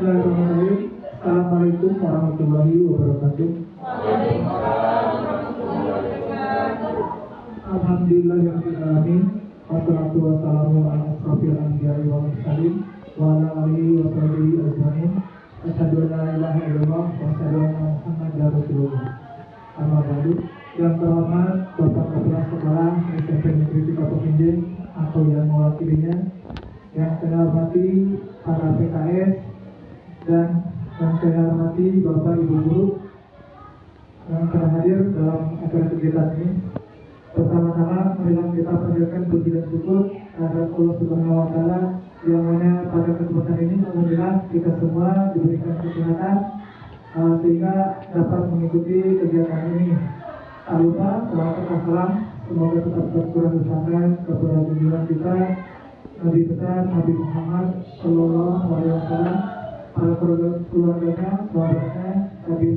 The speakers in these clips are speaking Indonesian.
Bismillahirrahmanirrahim. Assalamualaikum warahmatullahi wabarakatuh. Alhamdulillahirabbil alamin. Wassalatu wassalamu ala asrofil anbiya'i wal mursalin wa ala alihi wa sahbihi ajmain. Asyhadu an la ilaha illallah wa asyhadu anna Muhammadar Rasulullah. Amma ba'du. Yang terhormat Bapak Kepala Sekolah SMP Negeri 3 Provinsi atau yang mewakilinya, yang saya hormati para PKS dan yang saya hormati Bapak Ibu guru yang telah hadir dalam acara kegiatan ini. Pertama-tama marilah kita panjatkan puji dan syukur kepada Allah Subhanahu wa taala yang mana pada kesempatan ini alhamdulillah kita semua diberikan kesehatan sehingga dapat mengikuti kegiatan ini. Tak lupa salawat salam semoga tetap tercurah bersama kepada junjungan kita Nabi besar Nabi Muhammad Sallallahu Alaihi Wasallam, para keluarganya, sahabatnya, tabi'in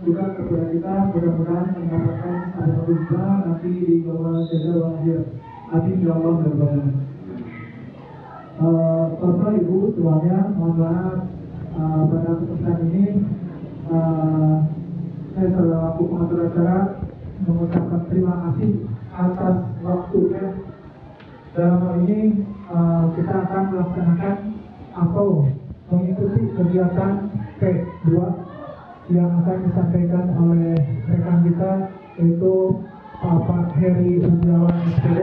juga kepada kita, mudah-mudahan mendapatkan ada husna nanti di bawah jaza wa akhir. Amin ya Allah dan Tuhan. Bapak Ibu semuanya, mohon maaf pada kesempatan ini saya selaku pengatur acara mengucapkan terima kasih atas waktunya. Dalam hal ini kita akan melaksanakan atau mengikuti kegiatan P2 yang akan disampaikan oleh rekan kita, yaitu Pak Heri Setiawan SPD.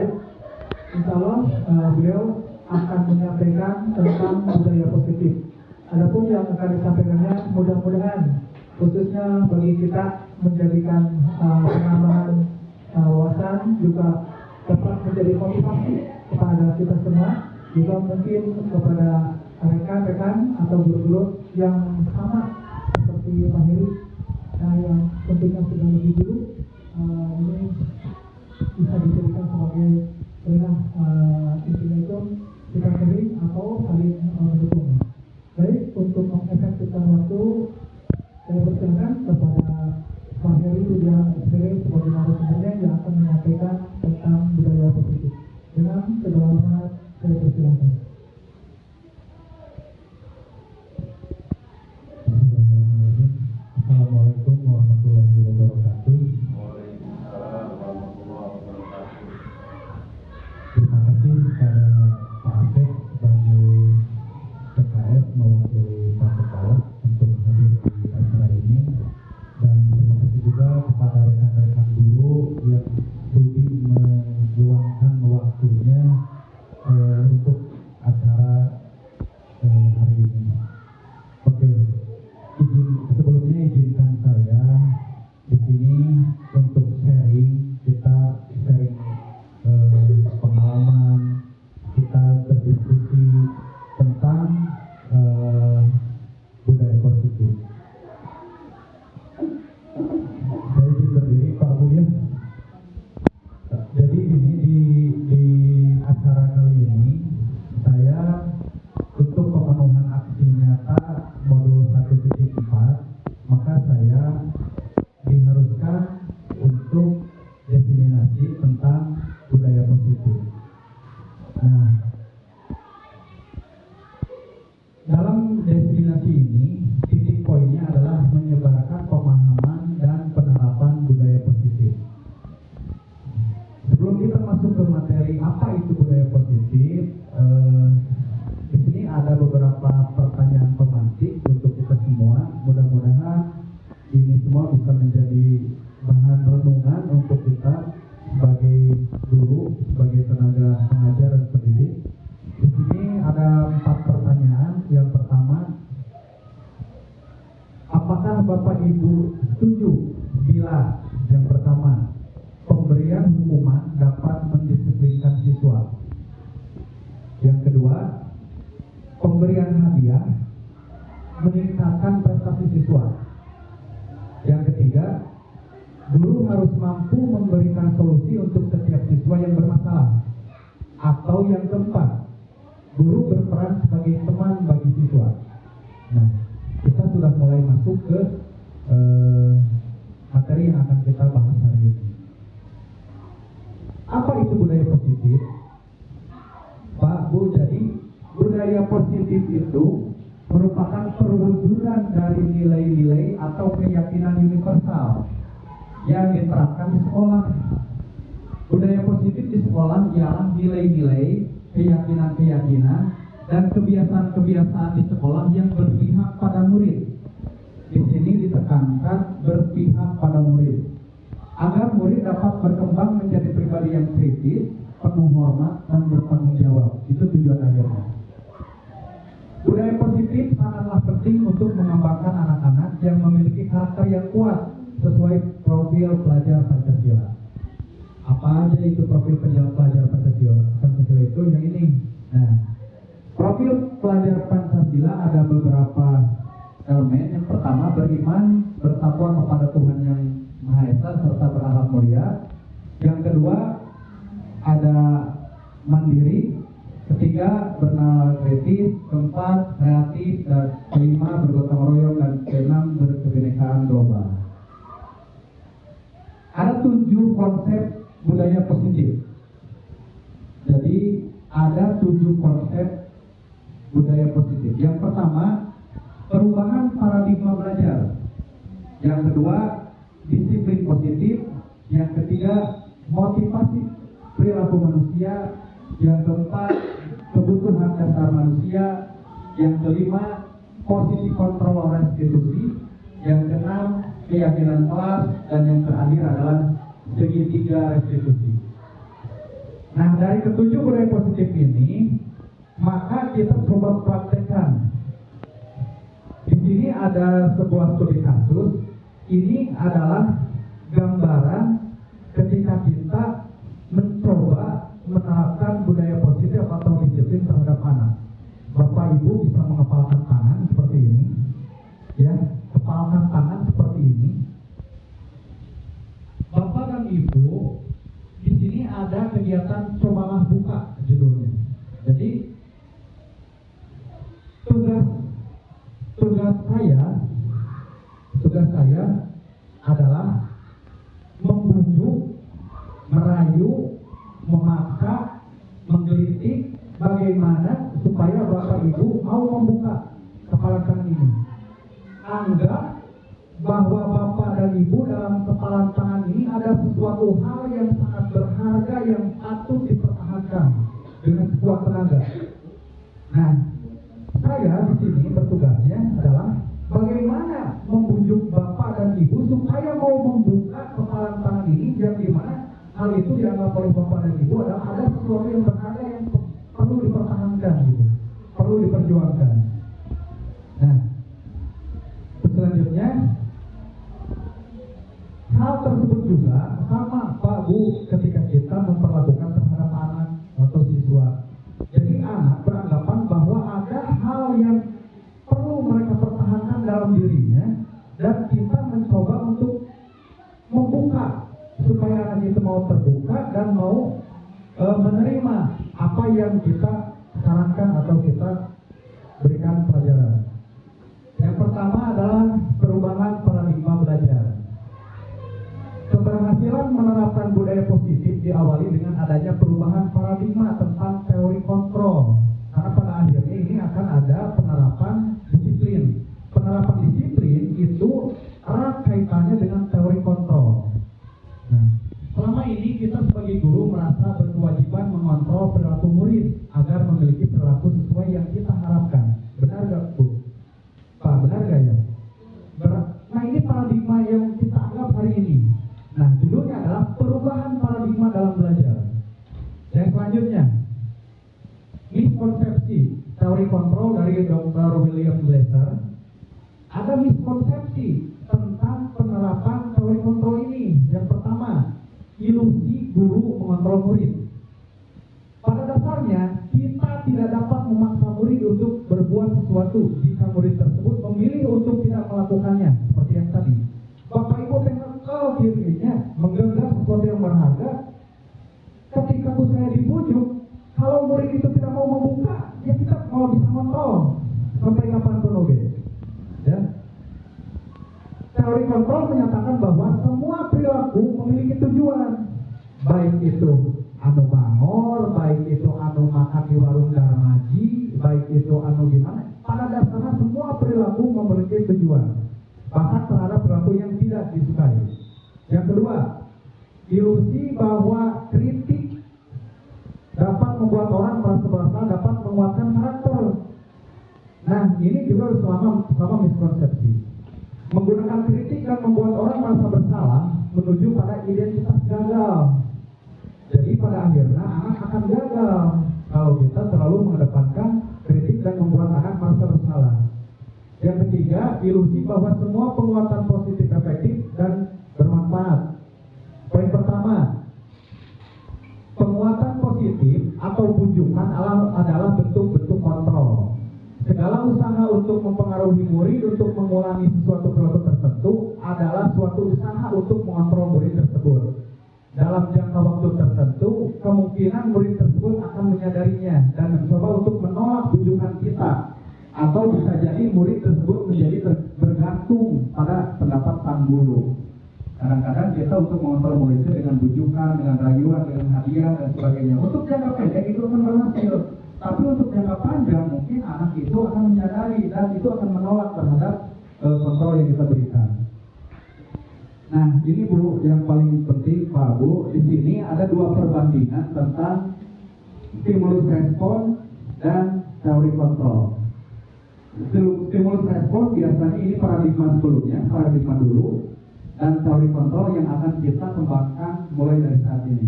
Insya Allah beliau akan menyampaikan tentang budaya positif. Adapun yang akan disampaikannya mudah-mudahan khususnya bagi kita menjadikan penambahan wawasan, juga dapat menjadi motivasi kepada kita semua, juga mungkin kepada rekan-rekan atau guru-guru yang sama seperti Pak Heri yang tentunya sudah lebih dulu ini bisa dijadikan sebagai intinya itu kita sering atau saling mendukung. Baik, untuk mengefektifkan waktu saya persilakan kepada Pak Heri Setiawan SPD sebagai narasumbernya yang akan menyampaikan tentang budaya positif. Dengan segala hormat saya persilakan. Assalamualaikum warahmatullahi wabarakatuh. Waalaikumsalam warahmatullahi wabarakatuh. Terima kasih kepada Pak Asep sebagai PKS mewakili Pak Kepala untuk hadir di acara ini, dan terima kasih juga kepada rekan-rekan guru yang sudi meluangkan waktunya untuk acara hari ini. Oke. Sebelumnya izinkan saya di sini untuk sharing, kita sharing pengalaman, kita berdiskusi tentang budaya positif. Saya izin berdiri Pak Bu ya. Jadi ini di acara kali ini saya untuk pemenuhan aksi nyata modul 1.4, maka saya diharuskan untuk definisi tentang budaya positif. Nah, dalam definisi ini titik poinnya adalah menyebarkan pemahaman dan penerapan budaya positif. Sebelum kita masuk ke materi apa itu budaya positif, di sini ada beberapa pertanyaan pemantik untuk kita semua. Mudah-mudahan ini semua bisa menjadi bahan renungan untuk kita sebagai guru, sebagai tenaga pengajar dan pendidik. Di sini ada 4 pertanyaan. Yang pertama, apakah Bapak Ibu setuju bila yang pertama pemberian hukuman dapat mendisiplinkan siswa? Yang kedua, pemberian hadiah meningkatkan prestasi siswa. Yang ketiga, guru harus mampu memberikan solusi untuk setiap siswa yang bermasalah. Atau yang keempat, guru berperan sebagai teman bagi siswa. Nah, kita sudah mulai masuk ke materi yang akan kita bahas hari ini. Apa itu budaya positif? Pak Bu, jadi budaya positif itu merupakan perwujudan dari nilai-nilai atau keyakinan universal yang diterapkan di sekolah. Budaya positif di sekolah ialah nilai-nilai, keyakinan-keyakinan, dan kebiasaan-kebiasaan di sekolah yang berpihak pada murid. Di sini ditekankan berpihak pada murid, agar murid dapat berkembang menjadi pribadi yang kritis, penuh hormat, dan bertanggung jawab. Itu tujuan akhirnya. Budaya positif sangatlah penting untuk mengembangkan anak-anak yang memiliki karakter yang kuat sesuai profil pelajar Pancasila. Apa aja itu profil pelajar Pancasila? Pancasila itu yang ini. Nah, profil pelajar Pancasila ada beberapa elemen. Yang pertama, beriman, bertakwa kepada Tuhan yang Maha Esa serta berakhlak mulia. Yang kedua, ada mandiri. Ketiga, bernalar kritis. Keempat, kreatif. Dan kelima, bergotong royong. Dan keenam, berkebinekaan global. Ada 7 konsep budaya positif. Jadi ada 7 konsep budaya positif. Yang pertama, perubahan paradigma belajar. Yang kedua, disiplin positif. Yang ketiga, motivasi perilaku manusia. Yang keempat, kebutuhan dasar manusia. Yang kelima, posisi kontrol restitusi. Yang keenam, keyakinan kelas. Dan yang terakhir adalah segitiga restitusi. Nah, dari ketujuh budaya positif ini, maka kita coba praktekkan. Di sini ada sebuah studi kasus. Ini adalah gambaran ketika kita mencoba menerapkan budaya positif atau disiplin terhadap anak. Bapak Ibu bisa mengepalkan tangan seperti ini, ya, kepalkan tangan seperti ini. Bapak dan Ibu, di sini ada kegiatan cobalah buka judulnya. Jadi tugas saya adalah membujuk, merayu, memaksa, menggelitik bagaimana supaya Bapak Ibu mau membuka kepala tangan ini. Anggap bahwa Bapak dan Ibu dalam kepala tangan ini ada sesuatu hal yang sangat berharga yang patut dipertahankan dengan sekuat tenaga. Nah, saya di sini bertugasnya adalah bagaimana membujuk Bapak dan Ibu supaya mau membuka kepala tangan ini, yang dimana hal itu dianggap oleh Bapak dan Ibu adalah ada sesuatu yang berharga yang perlu dipertahankan, gitu, perlu diperjuangkan. Nah, selanjutnya, hal tersebut juga sama Pak Bu ketika kita memperlakukan terhadap anak atau siswa. Jadi anak beranggapan bahwa ada hal yang perlu mereka pertahankan dalam dirinya, dan kita mencoba untuk membuka supaya anak itu mau terbuka dan mau menerima apa yang kita sarankan atau kita berikan pelajaran. Yang pertama adalah perubahan paradigma belajar. Keberhasilan menerapkan budaya positif diawali dengan adanya perubahan paradigma tentang teori kontrol. Karena pada akhirnya ini akan ada penerapan disiplin. Penerapan disiplin itu erat kaitannya dengan teori kontrol. Nah, selama ini kita sebagai guru merasa berkewajiban mengontrol perilaku murid agar memiliki perilaku sesuai yang kita harapkan. Benar gak, Bu? Pak, benar gak ya? Nah, ini paradigma yang kita anggap hari ini. Nah, judulnya adalah perubahan paradigma dalam belajar. Yang selanjutnya, miskonsepsi teori kontrol dari Dr. William Glasser. Ada miskonsepsi tentang penerapan teori kontrol ini. Yang pertama, ilusi guru mengontrol murid. Pada dasarnya, kita tidak dapat memaksa murid untuk berbuat sesuatu jika murid tersebut memilih untuk tidak melakukannya. Seperti yang tadi, Bapak Ibu pengen dirinya menggenggam sesuatu yang berharga. Ketika saya dibujuk, kalau murid itu tidak mau membuka, ya kita mau bisa kontrol sampai kapanpun, oke. Ya. Teori kontrol menyatakan bahwa semua perilaku memiliki tujuan, baik itu anu bangor, baik itu anu makan di warung darmaji, baik itu anu gimana. Pada dasarnya disukai. Yang kedua, ilusi bahwa kritik dapat membuat orang merasa bersalah, dapat menguatkan karakter. Nah, ini juga sama miskonsepsi. Menggunakan kritik dan membuat orang merasa bersalah menuju pada identitas gagal. Jadi pada akhirnya anak akan gagal kalau kita selalu mengedepankan kritik dan membuat anak merasa bersalah. Yang ketiga, ilusi bahwa semua penguatan positif efektif dan bermanfaat. Poin pertama, penguatan positif atau bujukan adalah bentuk-bentuk kontrol. Segala usaha untuk mempengaruhi murid untuk mengulangi sesuatu perilaku tertentu adalah suatu usaha untuk mengontrol murid tersebut. Dalam jangka waktu tertentu, kemungkinan murid tersebut akan menyadarinya dan mencoba untuk menolak bujukan kita. Atau bisa jadi murid tersebut menjadi bergantung pada pendapat sang guru. Kadang-kadang kita untuk mengontrol murid itu dengan bujukan, dengan rayuan, dengan hadiah dan sebagainya. Untuk jangka pendek itu akan berhasil, tapi untuk jangka panjang mungkin anak itu akan menyadari dan itu akan menolak terhadap kontrol yang kita berikan. Nah, ini Bu yang paling penting Pak Bu. Di sini ada dua perbandingan tentang stimulus respon dan teori kontrol. Stimulus respon biasanya ini paradigma sebelumnya, paradigma dulu, dan teori kontrol yang akan kita kembangkan mulai dari saat ini.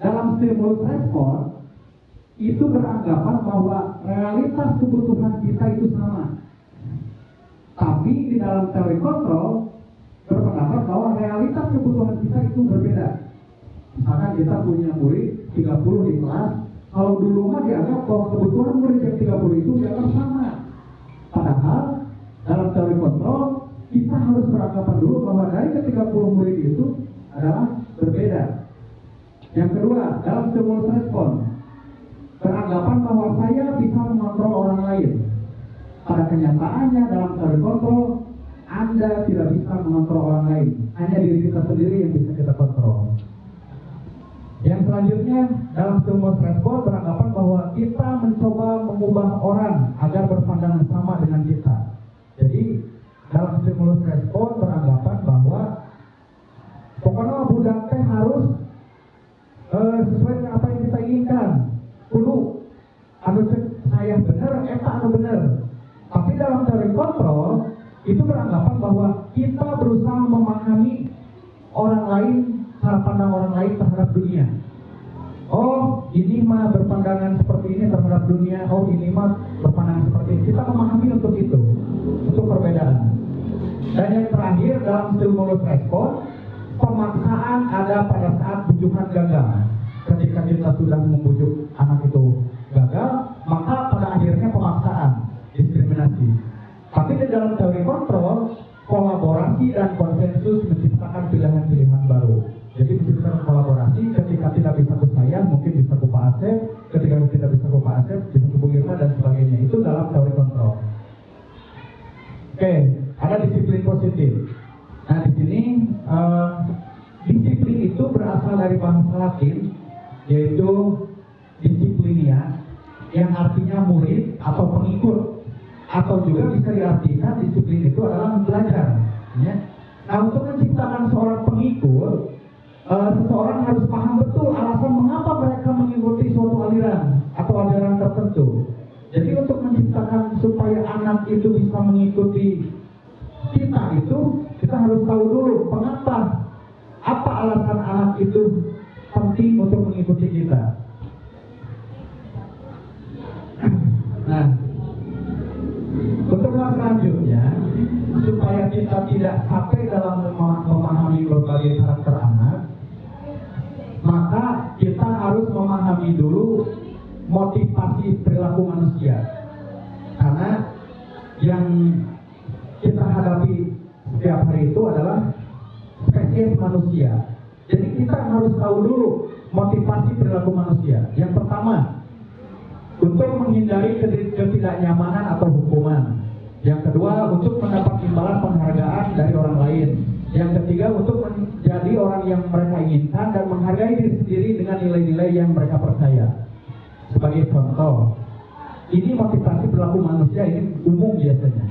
Dalam stimulus respon itu beranggapan bahwa realitas kebutuhan kita itu sama. Tapi di dalam teori kontrol berpendapat bahwa realitas kebutuhan kita itu berbeda. Misalkan kita punya murid 30 di kelas, kalau dulu mah dianggap bahwa kebutuhan murid yang 30 itu dianggap sama. Padahal dalam teori kontrol kita harus beranggapan dulu bahwa dari ke-30 murid itu adalah berbeda. Yang kedua, dalam stimulus respon beranggapan bahwa saya bisa mengontrol orang lain. Pada kenyataannya dalam teori kontrol Anda tidak bisa mengontrol orang lain, hanya diri kita sendiri yang bisa kita kontrol. Yang selanjutnya, dalam stimulus respon beranggapan bahwa kita mencoba mengubah orang agar berpandangan sama dengan kita. Jadi, dalam stimulus respon beranggapan bahwa pokoknya budak teh harus sesuai dengan apa yang kita inginkan. Kudu, anu saya benar, eta anu benar. Tapi dalam teori kontrol itu beranggapan bahwa kita berusaha memahami orang lain, cara pandang orang lain terhadap dunia. Oh, ini mah berpandangan seperti ini terhadap dunia. Oh, ini mah berpandangan seperti ini. Kita memahami untuk itu, untuk perbedaan. Dan yang terakhir dalam stimulus respon, pemaksaan ada pada saat bujukan gagal. Ketika kita sudah membujuk anak itu gagal, maka pada akhirnya pemaksaan, diskriminasi. Tapi di dalam teori kontrol, kolaborasi dan konsensus menciptakan pilihan-pilihan baru. Jadi menciptakan kolaborasi, ketika tidak bisa ke saya, mungkin bisa ke Pak Asep, ketika tidak bisa ke Pak Asep, bisa ke Bu Irma dan sebagainya. Itu dalam teori kontrol. Oke, ada disiplin positif. Nah di sini disiplin itu berasal dari bahasa Latin, yaitu disiplinia, yang artinya murid atau pengikut. Atau juga bisa diartikan disiplin itu adalah belajar. Ya. Nah untuk menciptakan seorang pengikut, seseorang harus paham betul alasan mengapa mereka mengikuti suatu aliran atau ajaran tertentu. Jadi untuk menciptakan supaya anak itu bisa mengikuti kita itu, kita harus tahu dulu mengapa, apa alasan anak itu penting untuk mengikuti kita. Nah, untuk hal selanjutnya, supaya kita tidak capek dalam memahami berbagai karakter anak, maka kita harus memahami dulu motivasi perilaku manusia. Karena yang kita hadapi setiap hari itu adalah spesies manusia. Jadi kita harus tahu dulu motivasi perilaku manusia. Yang pertama, untuk menghindari ketidaknyamanan atau hukuman. Yang kedua, untuk mendapat imbalan penghargaan dari orang lain. Yang ketiga, untuk menjadi orang yang mereka inginkan dan menghargai diri sendiri dengan nilai-nilai yang mereka percaya. Sebagai contoh, ini motivasi perilaku manusia, ini umum biasanya.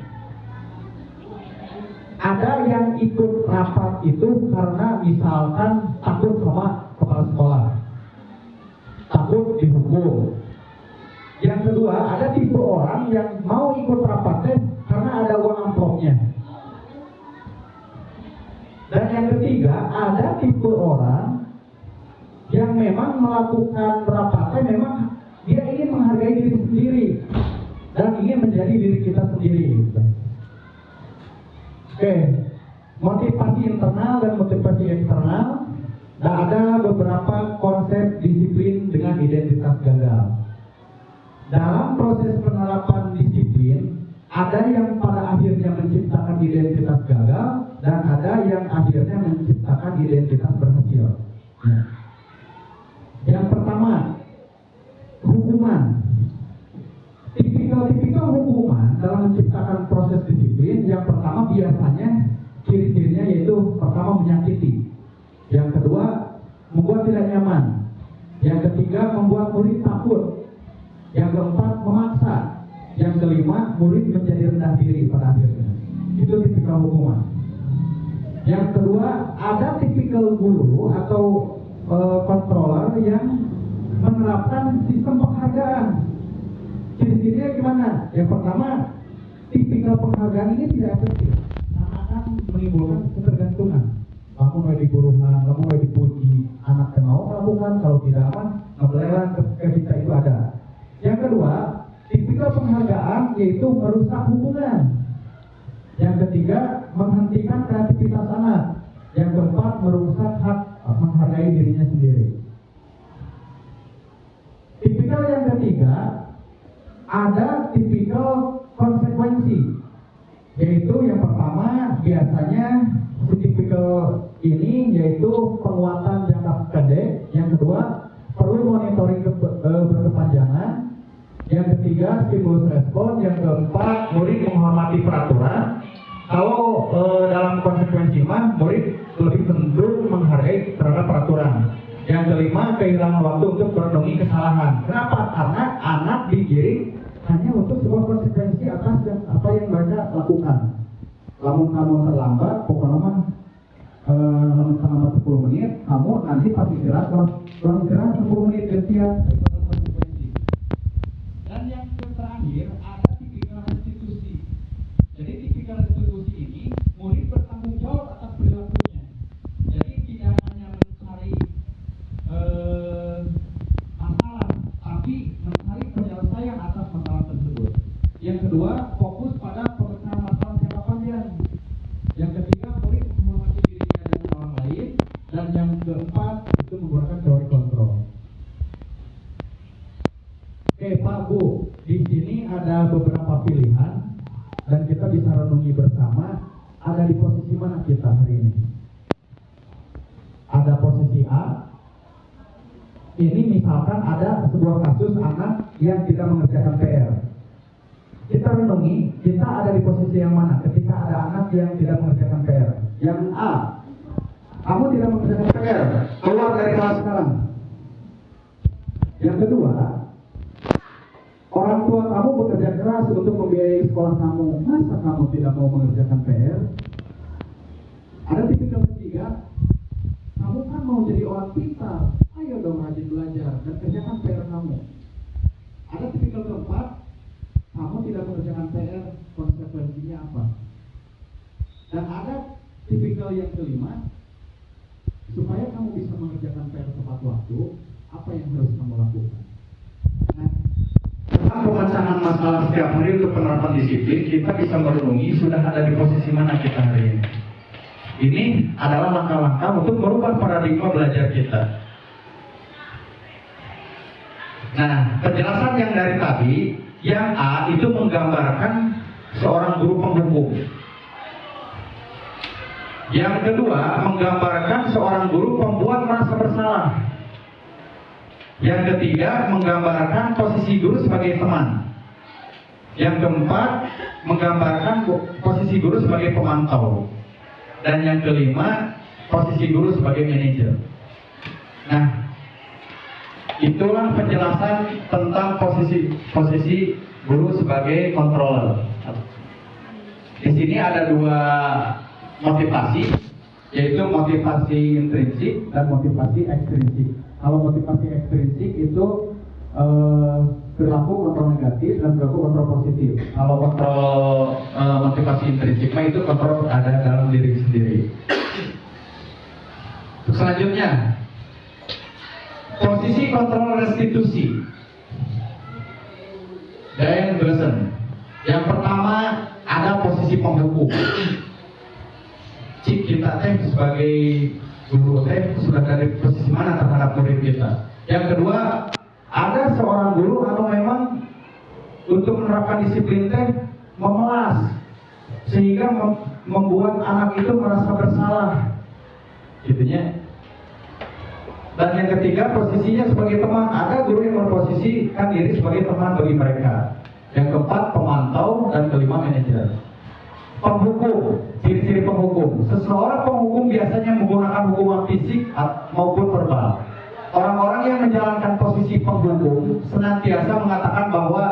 ada yang ikut rapat itu karena misalkan takut sama kepala sekolah, takut dihukum. Yang kedua, ada tipe orang yang mau ikut rapatnya karena ada uang amplopnya. Dan yang ketiga, ada tipe orang yang memang melakukan rapatnya memang dia ingin menghargai diri sendiri dan ingin menjadi diri kita sendiri. Gitu. Oke, motivasi internal dan motivasi eksternal. Dan ada beberapa konsep disiplin dengan identitas gagal. Dalam proses penerapan disiplin, ada yang pada akhirnya menciptakan identitas gagal dan ada yang akhirnya menciptakan identitas berhasil. Yang pertama, hukuman. Tipikal hukuman dalam menciptakan proses disiplin, yang pertama biasanya ciri-cirinya yaitu pertama menyakiti, yang kedua membuat tidak nyaman, yang ketiga membuat murid takut, yang keempat memaksa, yang kelima murid menjadi rendah diri pada akhirnya. Itu tipikal hukuman. Yang kedua, ada tipikal guru atau controller yang menerapkan sistem penghargaan. Ciri-cirinya gimana? Yang pertama, tipikal penghargaan ini tidak efektif karena akan menimbulkan ketergantungan. Kamu mau diburuhan, kamu mau dipuji, anak yang mau melakukan, kalau tidak aman, ngebelelan ketika itu ada. Yang kedua, tipikal penghargaan yaitu merusak hubungan. Yang ketiga, menghentikan kreativitas anak. Yang keempat, merusak hak menghargai dirinya sendiri. Tipikal yang ketiga, ada tipikal konsekuensi, yaitu yang pertama biasanya tipikal ini yaitu penguatan jangka pendek, yang kedua perlu monitoring berkepanjangan, yang ketiga stimulus respon, yang keempat murid menghormati peraturan. Kalau dalam konsekuensi mah murid lebih cenderung menghargai terhadap peraturan. Yang kelima, kehilangan waktu untuk merenungi kesalahan. Kenapa? Karena anak digiring hanya untuk sebuah konsekuensi atas apa yang mereka lakukan. Kamu terlambat, pokoknya selama 10 menit, kamu nanti pasti istirahat, kurang istirahat 10 menit gantian. Konsekuensi. Dan yang terakhir, ada tipikal restitusi. Jadi tipikal restitusi ini, murid bertanggung jawab atas perilakunya. Jadi tidak hanya mencari masalah, tapi mencari penyelesaian atas masalah tersebut. Yang kedua, fokus pada pemecahan masalah jangka panjang. Yang ketiga, murid menghormati dirinya dan orang lain. Dan yang keempat, itu menggunakan teori kontrol. Oke Pak Bu, di sini ada beberapa pilihan dan kita bisa renungi bersama. Ada di posisi mana kita hari ini? Ada posisi A. Ini misalkan ada sebuah kasus anak yang tidak mengerjakan PR. Kita renungi, kita ada di posisi yang mana ketika ada anak yang tidak mengerjakan PR. Yang A, kamu tidak mengerjakan PR, keluar dari kelas sekarang. Yang kedua, orang tua kamu bekerja keras untuk membiayai sekolah kamu. Masa kamu tidak mau mengerjakan PR? Ada tipikal ketiga, kamu kan mau jadi orang pintar, ayo dong rajin belajar dan kerjakan PR kamu. Ada tipikal keempat, kamu tidak mengerjakan PR, konsekuensinya apa? Dan ada tipikal yang kelima, supaya kamu bisa mengerjakan PR tepat waktu, apa yang harus kamu lakukan? Nah, tentang pemecahan masalah setiap hari untuk penerapan disiplin, kita bisa merenungi sudah ada di posisi mana kita hari ini. Ini adalah langkah-langkah untuk merubah paradigma belajar kita. Nah, penjelasan yang dari tadi, yang A itu menggambarkan seorang guru penghukum. Yang kedua, menggambarkan seorang guru pembuat merasa bersalah. Yang ketiga, menggambarkan posisi guru sebagai teman. Yang keempat, menggambarkan posisi guru sebagai pemantau. Dan yang kelima, posisi guru sebagai manajer. Nah, itulah penjelasan tentang posisi guru sebagai controller. Di sini ada dua motivasi, yaitu motivasi intrinsik dan motivasi ekstrinsik. Kalau motivasi ekstrinsik itu berlaku kontrol negatif dan berlaku kontrol positif. Kalau kontrol motivasi intrinsik itu kontrol ada dalam diri sendiri. Selanjutnya, posisi kontrol restitusi. Dan Dosen. Yang pertama ada posisi penghukum. Cik kita sebagai guru sudah dari posisi mana terhadap murid kita. Yang kedua, ada seorang guru atau memang untuk menerapkan disiplin memelas sehingga membuat anak itu merasa bersalah, gitunya. Dan yang ketiga, posisinya sebagai teman. Ada guru yang memposisikan diri sebagai teman bagi mereka. Yang keempat, pemantau. Dan kelima, manajer. Penghukum, ciri-ciri penghukum. Seseorang penghukum biasanya menggunakan hukuman fisik maupun verbal. Orang-orang yang menjalankan posisi penghukum senantiasa mengatakan bahwa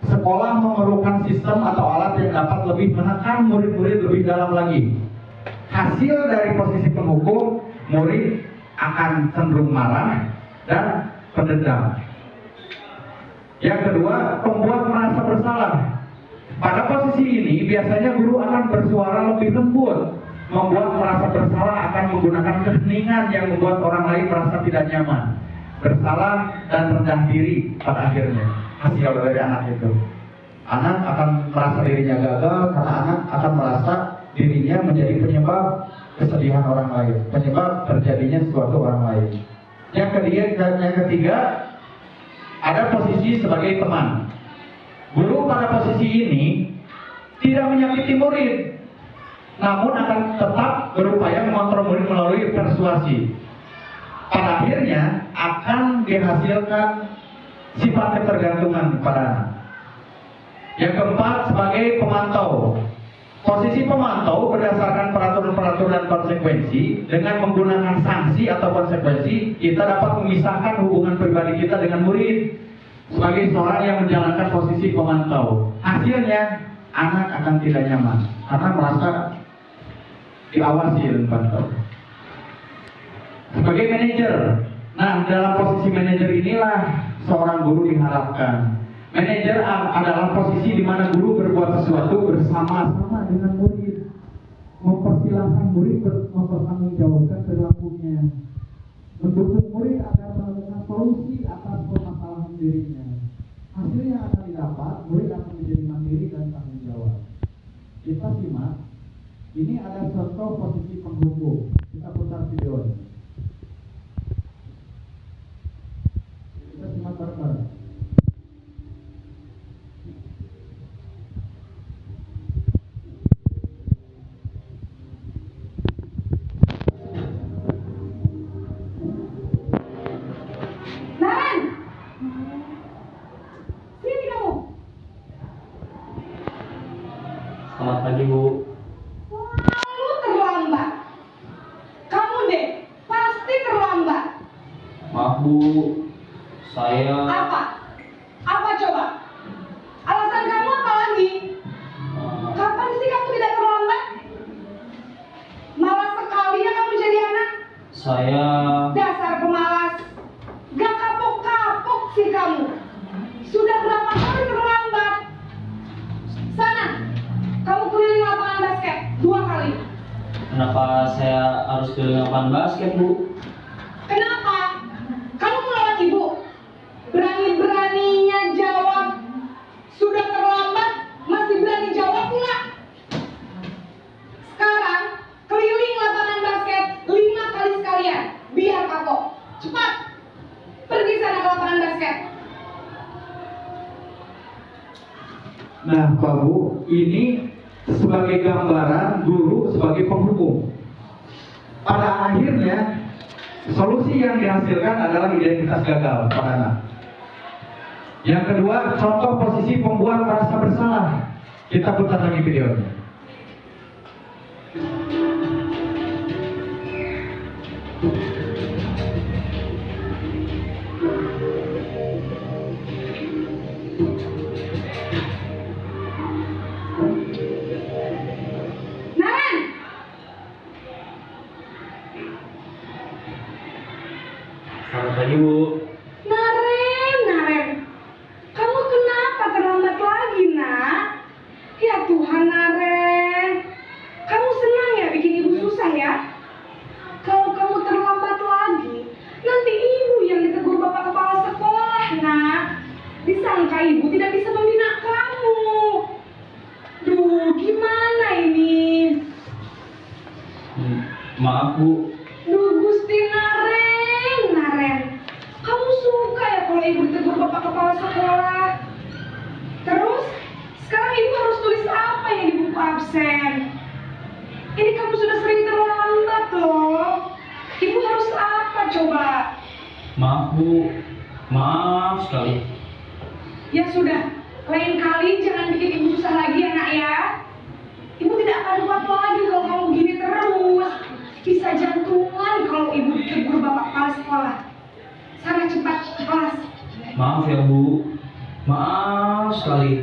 sekolah memerlukan sistem atau alat yang dapat lebih menekan murid-murid lebih dalam lagi. Hasil dari posisi penghukum, murid akan cenderung marah dan pendendam. Yang kedua, pembuat merasa bersalah. Pada posisi ini biasanya guru akan bersuara lebih lembut. Membuat merasa bersalah akan menggunakan keheningan yang membuat orang lain merasa tidak nyaman, bersalah dan rendah diri pada akhirnya. Hasil dari anak itu, anak akan merasa dirinya gagal karena anak akan merasa dirinya menjadi penyebab kesedihan orang lain, penyebab terjadinya sesuatu orang lain. Yang ketiga, ada posisi sebagai teman. Guru pada posisi ini tidak menyakiti murid, namun akan tetap berupaya mengontrol murid melalui persuasi. Pada akhirnya akan dihasilkan sifat ketergantungan pada anak. Yang keempat, sebagai pemantau. Posisi pemantau berdasarkan peraturan-peraturan dan konsekuensi. Dengan menggunakan sanksi atau konsekuensi, kita dapat memisahkan hubungan pribadi kita dengan murid. Sebagai seorang yang menjalankan posisi pemantau, hasilnya anak akan tidak nyaman karena merasa diawasi dan dipantau. Sebagai manajer, nah dalam posisi manajer inilah seorang guru diharapkan. Manajer adalah posisi di mana guru berbuat sesuatu bersama-sama dengan murid, mempersilahkan murid mempertanggungjawabkan perilakunya, mendukung murid agar menemukan solusi atas permasalahan dirinya. Hasil yang akan didapat, murid akan menjadi mandiri dan tanggung jawab. Kita simak, ini ada contoh posisi penghukum. Kita putar videonya. Kita simak bareng-bareng. Selamat pagi, Bu. Selalu terlambat. Kamu deh, pasti terlambat. Maaf, Bu. Saya... Apa? Apa coba? Alasan kamu apa lagi? Kapan sih kamu tidak terlambat? Malas sekali ya kamu jadi anak. Saya... Dasar pemalas. Gak kapok-kapok sih kamu. Sudah berapa kali terlambat? Sana, kamu keliling lapangan basket 2 kali. Kenapa saya harus keliling lapangan basket, Bu? Kenapa? Kamu melawan ibu. Berani-beraninya jawab. Sudah terlambat, masih berani jawab pula. Sekarang, keliling lapangan basket 5 kali sekalian. Biar kapok. Cepat. Pergi sana ke lapangan basket. Nah, Pak Bu, ini sebagai gambaran guru sebagai penghukum. Pada akhirnya, solusi yang dihasilkan adalah identitas gagal pada anak. Yang kedua, contoh posisi pembuat merasa bersalah. Kita putar lagi videonya. Naran, Selamat pagi, Bu. Naren, kamu kenapa terlambat lagi, nak? Ya Tuhan, Naren, kamu senang ya bikin ibu susah ya? Kalau kamu terlambat lagi, nanti ibu yang ditegur bapak kepala sekolah, nak. Disangka ibu tidak bisa membina kamu. Duh, gimana ini? Maaf, Bu. Duh, Gusti Naren, kamu suka ya kalau ibu ditegur bapak kepala sekolah? Terus, sekarang ibu harus tulis apa yang di buku absen? Ini kamu sudah sering terlambat loh. Ibu harus apa coba? Maaf, Bu. Maaf sekali. Ya sudah, lain kali jangan bikin ibu susah lagi ya, nak ya. Ibu tidak akan kuat lagi kalau kamu gini terus. Bisa jantungan kalau ibu ditegur bapak kepala sekolah. Sana cepat ke kelas. Maaf ya, Bu. Maaf sekali.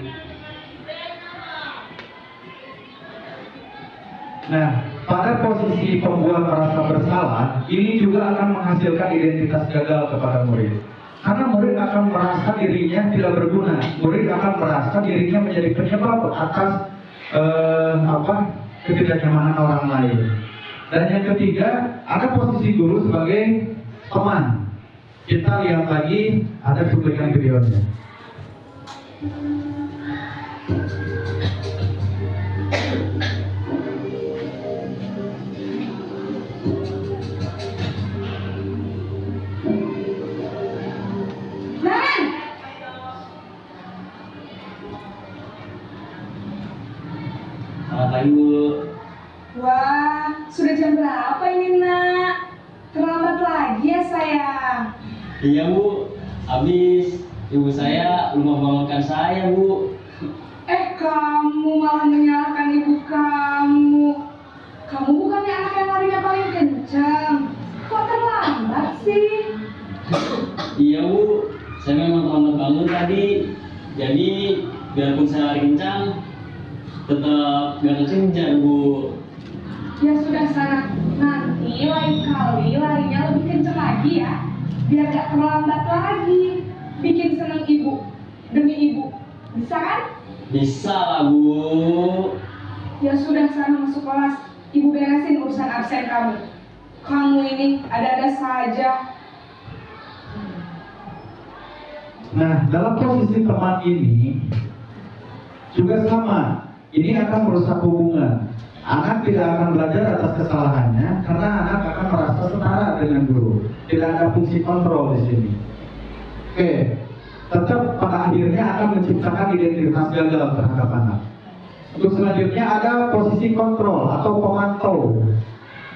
Nah, pada posisi pembuat merasa bersalah, ini juga akan menghasilkan identitas gagal kepada murid. Karena murid akan merasa dirinya tidak berguna. Murid akan merasa dirinya menjadi penyebab atas ketidaknyamanan orang lain. Dan yang ketiga, ada posisi guru sebagai teman. Kita lihat lagi, ada cuplikan videonya. Selamat pagi, Bu. Wah, sudah jam berapa ini, nak? Terlambat lagi ya, sayang. Iya, Bu. Habis ibu saya lupa bangunkan saya, Bu. Kamu malah menyalahkan ibu kamu. Kamu bukannya anak yang larinya paling kencang. Kok terlambat sih? Iya, Bu. Saya memang terlambat bangun tadi. Jadi, biarpun saya lari kencang, tetap gak kekejar, Bu. Ya sudah sana. Nanti lain kali larinya lebih kencang lagi ya. Biar gak terlambat lagi. Bikin seneng ibu. Demi ibu. Bisa kan? Bisa lah, Bu. Ya sudah sana masuk kelas. Ibu beresin urusan absen kamu. Kamu ini ada-ada saja. Nah, dalam posisi teman ini juga sama. Ini akan merusak hubungan. Anak tidak akan belajar atas kesalahannya karena anak akan merasa setara dengan guru. Tidak ada fungsi kontrol di sini. Oke, tetap pada akhirnya akan menciptakan identitas gagal terhadap anak. Untuk selanjutnya ada posisi kontrol atau pemantau.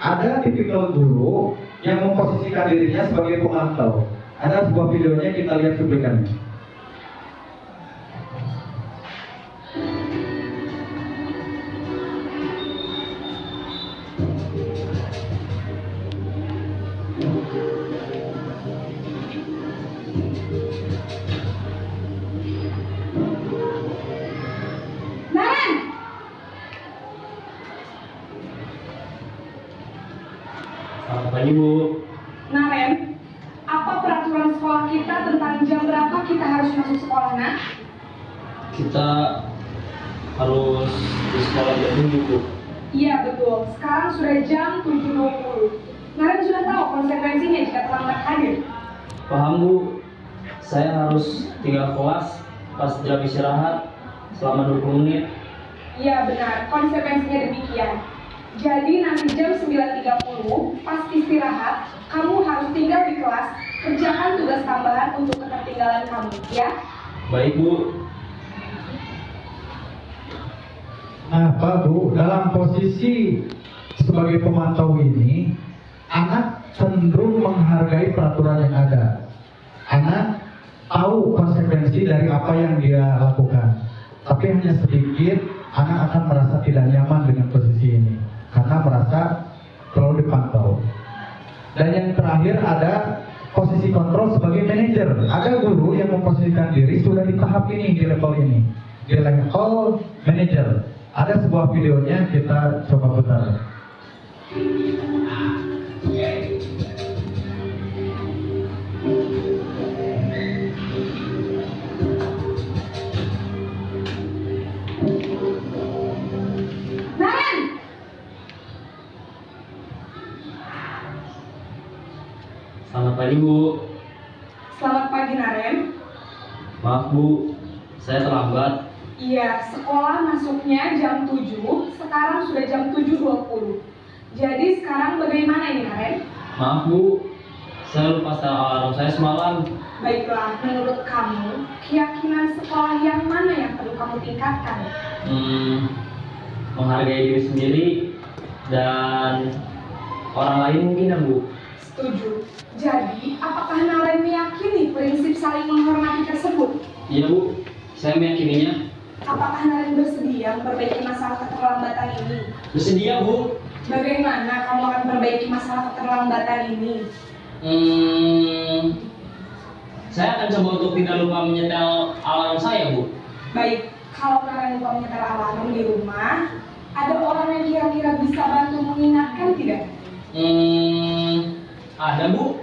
Ada tipikal guru yang memposisikan dirinya sebagai pemantau. Ada sebuah videonya, kita lihat cuplikannya. Naren! Selamat pagi, Bu. Naren, apa peraturan sekolah kita tentang jam berapa kita harus masuk sekolah, nak? Kita harus di sekolah jam 7, Bu. Iya betul, sekarang sudah jam 7.20. Naren sudah tahu konsekuensinya jika terlambat hadir. Paham, Bu. Saya harus tinggal kelas pas jam istirahat selama 20 menit. Iya benar, konsekuensinya demikian. Jadi nanti jam 9.30 pas istirahat, kamu harus tinggal di kelas, kerjakan tugas tambahan untuk ketertinggalan kamu, ya? Baik, Bu. Nah, Pak Bu, dalam posisi sebagai pemantau ini, anak cenderung menghargai peraturan yang ada. Anak tahu konsekuensi dari apa yang dia lakukan. Tapi hanya sedikit, anak akan merasa tidak nyaman dengan posisi ini. Karena merasa selalu dipantau. Dan yang terakhir ada posisi kontrol sebagai manajer. Ada guru yang memposisikan diri sudah di tahap ini, di level ini. Di level manajer. Ada sebuah videonya, kita coba putar. Selamat pagi, Bu. Selamat pagi, Naren. Maaf, Bu. Saya terlambat. Iya, sekolah masuknya jam 7, sekarang sudah jam 7.20. Jadi sekarang bagaimana ini, Naren? Maaf, Bu. Saya lupa setel alarm saya semalam. Baiklah, menurut kamu, keyakinan sekolah yang mana yang perlu kamu tingkatkan? Menghargai diri sendiri dan orang lain mungkin ya, Bu. Setuju. Jadi, apakah Naren meyakini prinsip saling menghormati tersebut? Iya, Bu. Saya meyakininya. Apakah Naren bersedia memperbaiki masalah keterlambatan ini? Bersedia, Bu. Bagaimana kamu akan memperbaiki masalah keterlambatan ini? Saya akan coba untuk tidak lupa menyetel alarm saya, Bu. Baik, kalau Naren lupa menyetel alarm di rumah, ada orang yang kira-kira bisa bantu mengingatkan tidak? Ada, Bu.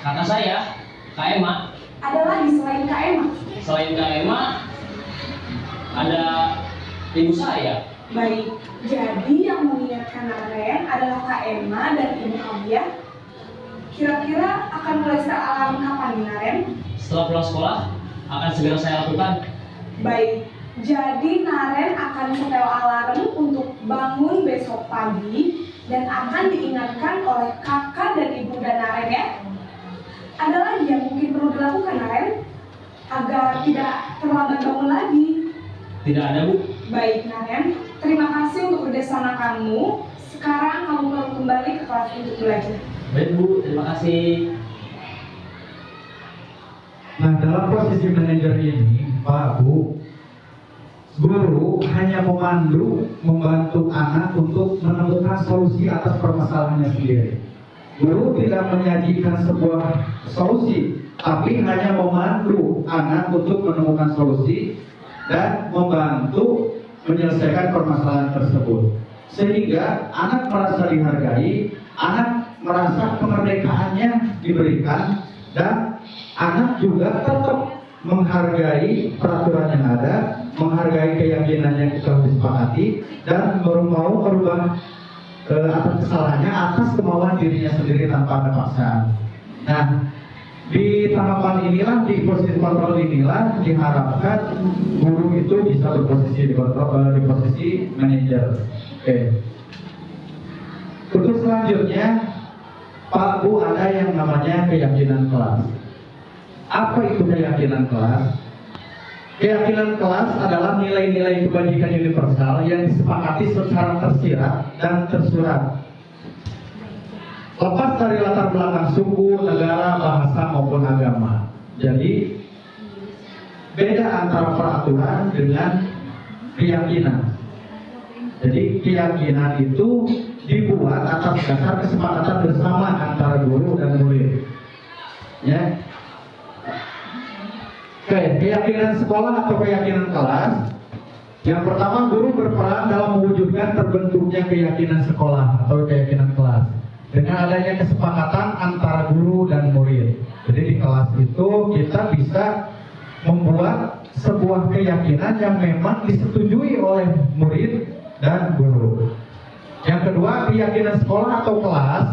Kakak saya, Kak Emma. Ada lagi selain Kak Emma? Selain Kak Emma, ada ibu saya. Baik, jadi yang mengingatkan Naren adalah Kak Emma dan ibu kamu ya? Kira-kira akan mulai setel alarm kapan nih, Naren? Setelah pulang sekolah, akan segera saya lakukan. Baik, jadi Naren akan setel alarm untuk bangun besok pagi dan akan diingatkan oleh kakak dan ibu dan Naren ya. Ada lagi yang mungkin perlu dilakukan, Naren, agar tidak terlambat bangun lagi? Tidak ada, Bu. Baik, Naren, terima kasih untuk kerjasama kamu. Sekarang kamu perlu kembali ke kelas untuk belajar. Baik, Bu. Terima kasih. Nah, dalam posisi manajer ini, Pak, Bu, guru hanya memandu, membantu anak untuk menemukan solusi atas permasalahannya sendiri. Guru tidak menyajikan sebuah solusi, tapi hanya memandu anak untuk menemukan solusi dan membantu menyelesaikan permasalahan tersebut. Sehingga anak merasa dihargai, anak merasa kemerdekaannya diberikan, dan anak juga tetap menghargai peraturan yang ada, menghargai keyakinan yang telah disepakati, dan mau merubah atas kesalahannya atas kemauan dirinya sendiri tanpa ada paksaan. Nah, di tahapan inilah, di posisi kontrol inilah diharapkan guru itu bisa berposisi di posisi manajer. Oke. Untuk selanjutnya, Pak, Bu, ada yang namanya keyakinan kelas. Apa itu keyakinan kelas? Keyakinan kelas adalah nilai-nilai kebajikan universal yang disepakati secara tersirat dan tersurat, lepas dari latar belakang suku, negara, bahasa maupun agama. Jadi beda antara peraturan dengan keyakinan. Jadi keyakinan itu dibuat atas dasar kesepakatan bersama antara guru dan murid. Ya. Oke, keyakinan sekolah atau keyakinan kelas. Yang pertama, guru berperan dalam mewujudkan terbentuknya keyakinan sekolah atau keyakinan kelas dengan adanya kesepakatan antara guru dan murid. Jadi di kelas itu kita bisa membuat sebuah keyakinan yang memang disetujui oleh murid dan guru. Yang kedua, keyakinan sekolah atau kelas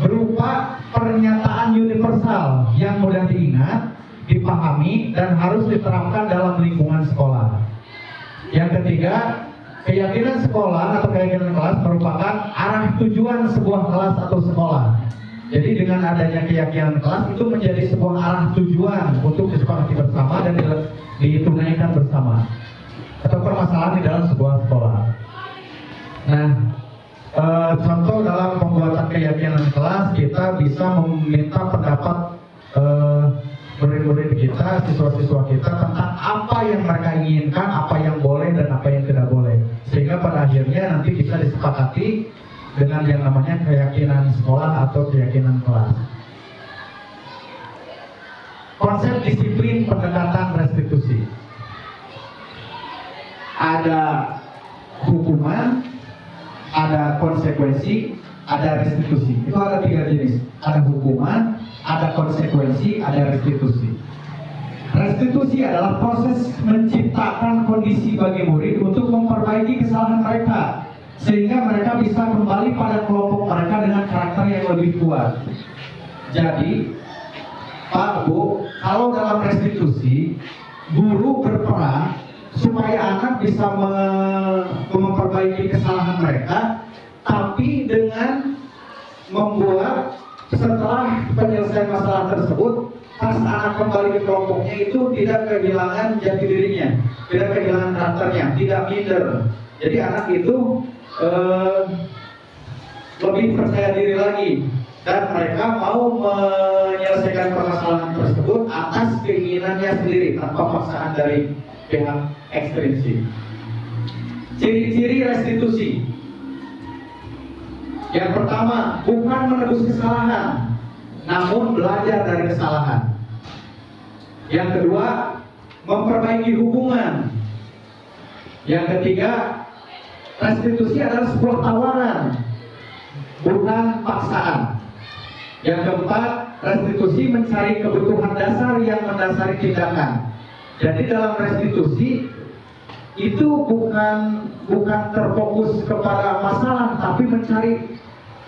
berupa pernyataan universal yang mudah diingat, dipahami, dan harus diterapkan dalam lingkungan sekolah. Yang ketiga, keyakinan sekolah atau keyakinan kelas merupakan arah tujuan sebuah kelas atau sekolah. Jadi dengan adanya keyakinan kelas itu menjadi sebuah arah tujuan untuk disepakati bersama dan ditunaikan bersama, atau permasalahan di dalam sebuah sekolah. Nah, contoh dalam pembuatan keyakinan kelas, kita bisa meminta pendapat murid-murid kita, siswa-siswa kita tentang apa yang mereka inginkan, apa yang boleh dan apa yang tidak boleh, sehingga pada akhirnya nanti bisa disepakati dengan yang namanya keyakinan sekolah atau keyakinan kelas. Konsep disiplin pendekatan restitusi. Ada hukuman, ada konsekuensi, ada restitusi. Itu ada 3 jenis. Ada hukuman, ada konsekuensi, ada restitusi. Restitusi adalah proses menciptakan kondisi bagi murid untuk memperbaiki kesalahan mereka, sehingga mereka bisa kembali pada kelompok mereka dengan karakter yang lebih kuat. Jadi Pak, Bu, kalau dalam restitusi guru berperan supaya anak bisa memperbaiki kesalahan mereka, tapi dengan membuat setelah penyelesaian masalah tersebut, pas anak kembali ke kelompoknya itu tidak kehilangan jati dirinya, tidak kehilangan karakternya, tidak minder. Jadi anak itu lebih percaya diri lagi dan mereka mau menyelesaikan permasalahan tersebut atas keinginannya sendiri tanpa paksaan dari pihak ekstrinsik. Ciri-ciri restitusi. Yang pertama, bukan menebus kesalahan, namun belajar dari kesalahan. Yang kedua, memperbaiki hubungan. Yang ketiga, restitusi adalah sebuah tawaran, bukan paksaan. Yang keempat, restitusi mencari kebutuhan dasar yang mendasari tindakan. Jadi dalam restitusi itu bukan terfokus kepada masalah, tapi mencari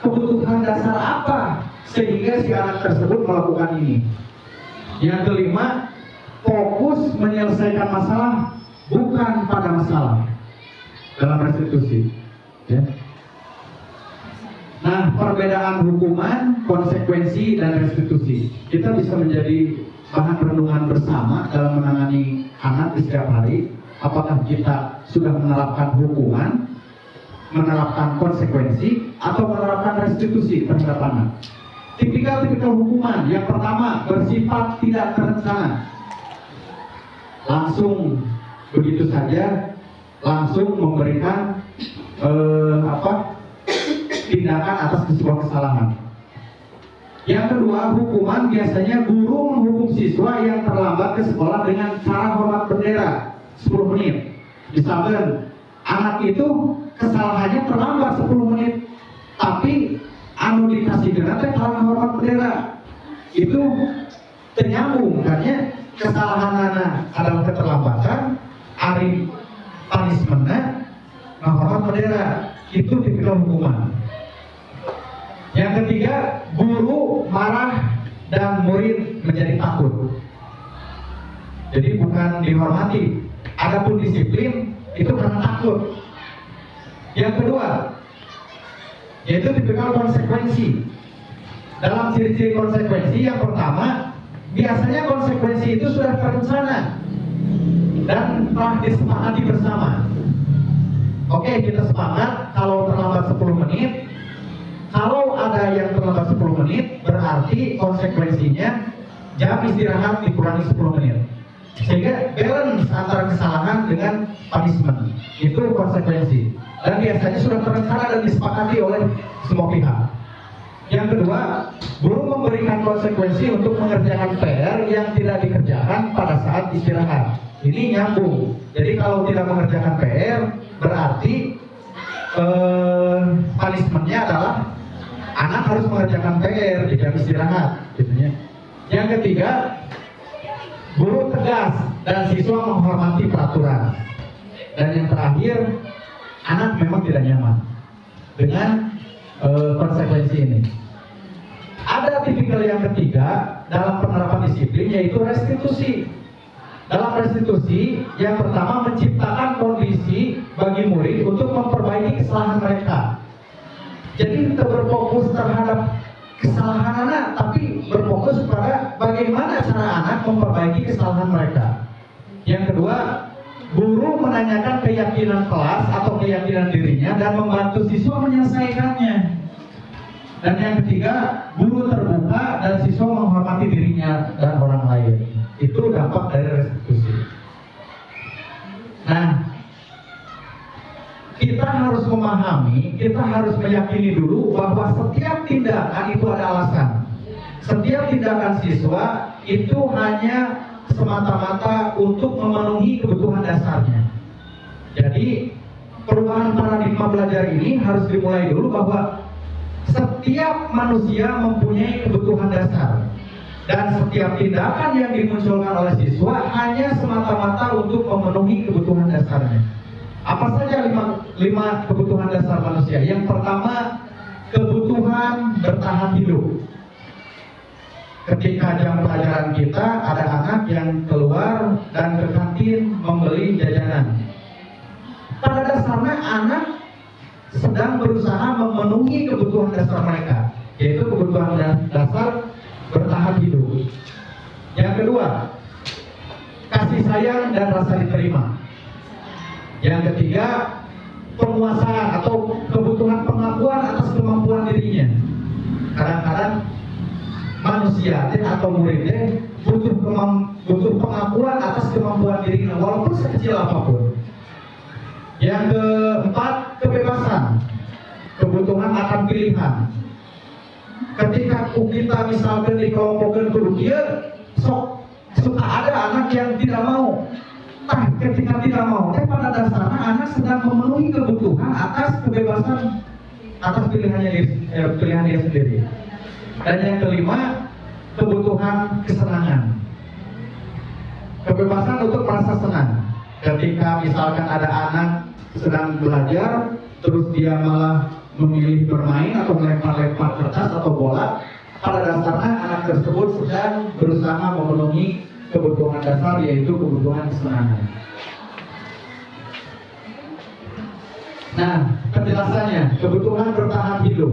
kebutuhan dasar apa sehingga si anak tersebut melakukan ini. Yang kelima, fokus menyelesaikan masalah bukan pada masalah dalam restitusi. Ya. Nah, perbedaan hukuman, konsekuensi, dan restitusi kita bisa menjadi bahan renungan bersama dalam menangani anak di setiap hari. Apakah kita sudah menerapkan hukuman, menerapkan konsekuensi, atau menerapkan restitusi terhadap anak? Tipikal-tipikal hukuman. Yang pertama, bersifat tidak terencana. Langsung begitu saja, langsung memberikan tindakan atas sebuah kesalahan. Yang kedua, hukuman biasanya guru menghukum siswa yang terlambat ke sekolah dengan cara hormat bendera 10 menit. Misalkan anak itu kesalahannya terlambat 10 menit, tapi anu dikasih teh karena hormat bendera. Itu ternyambung, karena kesalahan anak adalah keterlambatan, ari punishmentnya hormat bendera. Itu tipikal hukuman. Yang ketiga, guru marah dan murid menjadi takut. Jadi bukan dihormati. Adapun disiplin itu karena takut. Yang kedua, yaitu tipikal konsekuensi. Dalam ciri-ciri konsekuensi, yang pertama, biasanya konsekuensi itu sudah terencana dan telah disepakati bersama. Oke, kita sepakat kalau terlambat 10 menit. Kalau ada yang terlambat 10 menit, berarti konsekuensinya jam istirahat dikurangi 10 menit. Sehingga balance antara kesalahan dengan punishment. Itu konsekuensi. Dan biasanya sudah terencana dan disepakati oleh semua pihak. Yang kedua, guru memberikan konsekuensi untuk mengerjakan PR yang tidak dikerjakan pada saat istirahat. Ini nyambung. Jadi kalau tidak mengerjakan PR, berarti punishmentnya adalah anak harus mengerjakan PR di jam istirahat, gitu ya. Yang ketiga, guru tegas dan siswa menghormati peraturan. Dan yang terakhir, anak memang tidak nyaman dengan konsekuensi ini. Ada tipikal yang ketiga dalam penerapan disiplin, yaitu restitusi. Dalam restitusi, yang pertama menciptakan kondisi bagi murid untuk memperbaiki kesalahan mereka. Jadi tidak berfokus terhadap kesalahan anak, tapi berfokus pada bagaimana cara anak memperbaiki kesalahan mereka. Yang kedua, guru menanyakan keyakinan kelas atau keyakinan dirinya dan membantu siswa menyelesaikannya. Dan yang ketiga, guru terbuka dan siswa menghormati dirinya dan orang lain. Itu dampak dari restitusi. Nah, kita harus memahami, kita harus meyakini dulu bahwa setiap tindakan itu ada alasan. Setiap tindakan siswa itu hanya semata-mata untuk memenuhi kebutuhan dasarnya. Jadi perubahan paradigma belajar ini harus dimulai dulu bahwa setiap manusia mempunyai kebutuhan dasar. Dan setiap tindakan yang dimunculkan oleh siswa hanya semata-mata untuk memenuhi kebutuhan dasarnya. Apa saja lima kebutuhan dasar manusia? Yang pertama, kebutuhan bertahan hidup. ketika jam pelajaran kita ada anak yang keluar dan ke kantin membeli jajanan. Pada dasarnya anak sedang berusaha memenuhi kebutuhan dasar mereka, yaitu kebutuhan dasar bertahan hidup. Yang kedua, kasih sayang dan rasa diterima. Yang ketiga, penguasaan atau kebutuhan pengakuan atas kemampuan dirinya. Kadang-kadang manusia atau muridnya butuh pengakuan atas kemampuan dirinya walaupun sekecil apapun. Yang keempat, kebebasan, kebutuhan akan pilihan. Ketika kita misalkan dikelompokkan kudu kieu, suka ada anak yang tidak mau. Ketika tidak mau, pada dasarnya anak sedang memenuhi kebutuhan atas kebebasan atas pilihan dia sendiri. Dan yang kelima, kebutuhan kesenangan, kebebasan untuk merasa senang. Ketika misalkan ada anak sedang belajar, terus dia malah memilih bermain atau melempar-lempar kertas atau bola, pada dasarnya anak tersebut sedang berusaha memenuhi kebutuhan dasar, yaitu kebutuhan kesenangan. Nah, penjelasannya, kebutuhan bertahan hidup.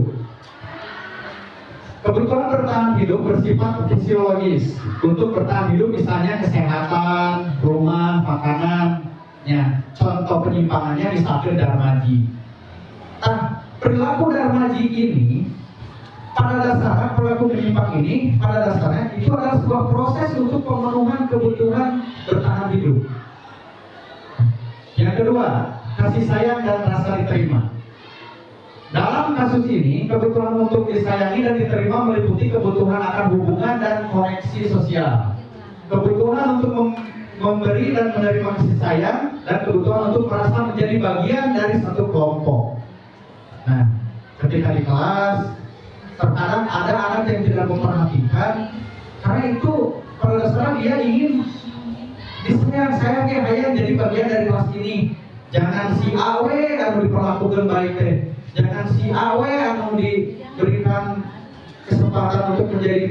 Kebutuhan bertahan hidup bersifat fisiologis. Untuk bertahan hidup misalnya kesehatan, rumah, makanan. Ya, contoh penyimpangannya misalnya darmaji. Nah, perilaku darmaji ini pada dasarnya, perilaku menyimpang ini pada dasarnya itu adalah sebuah proses untuk pemenuhan kebutuhan bertahan hidup. Yang kedua, kasih sayang dan rasa diterima. Dalam kasus ini, kebutuhan untuk disayangi dan diterima meliputi kebutuhan akan hubungan dan koneksi sosial, kebutuhan untuk memberi dan menerima kasih sayang, dan kebutuhan untuk merasa menjadi bagian dari satu kelompok. Nah, ketika di kelas, terkadang ada anak yang tidak memperhatikan, karena itu pada dasarnya dia ingin disayang jadi bagian dari kelas ini. Jangan si awe anu diperlakukan baik teh, jangan si awe anu diberikan kesempatan untuk menjadi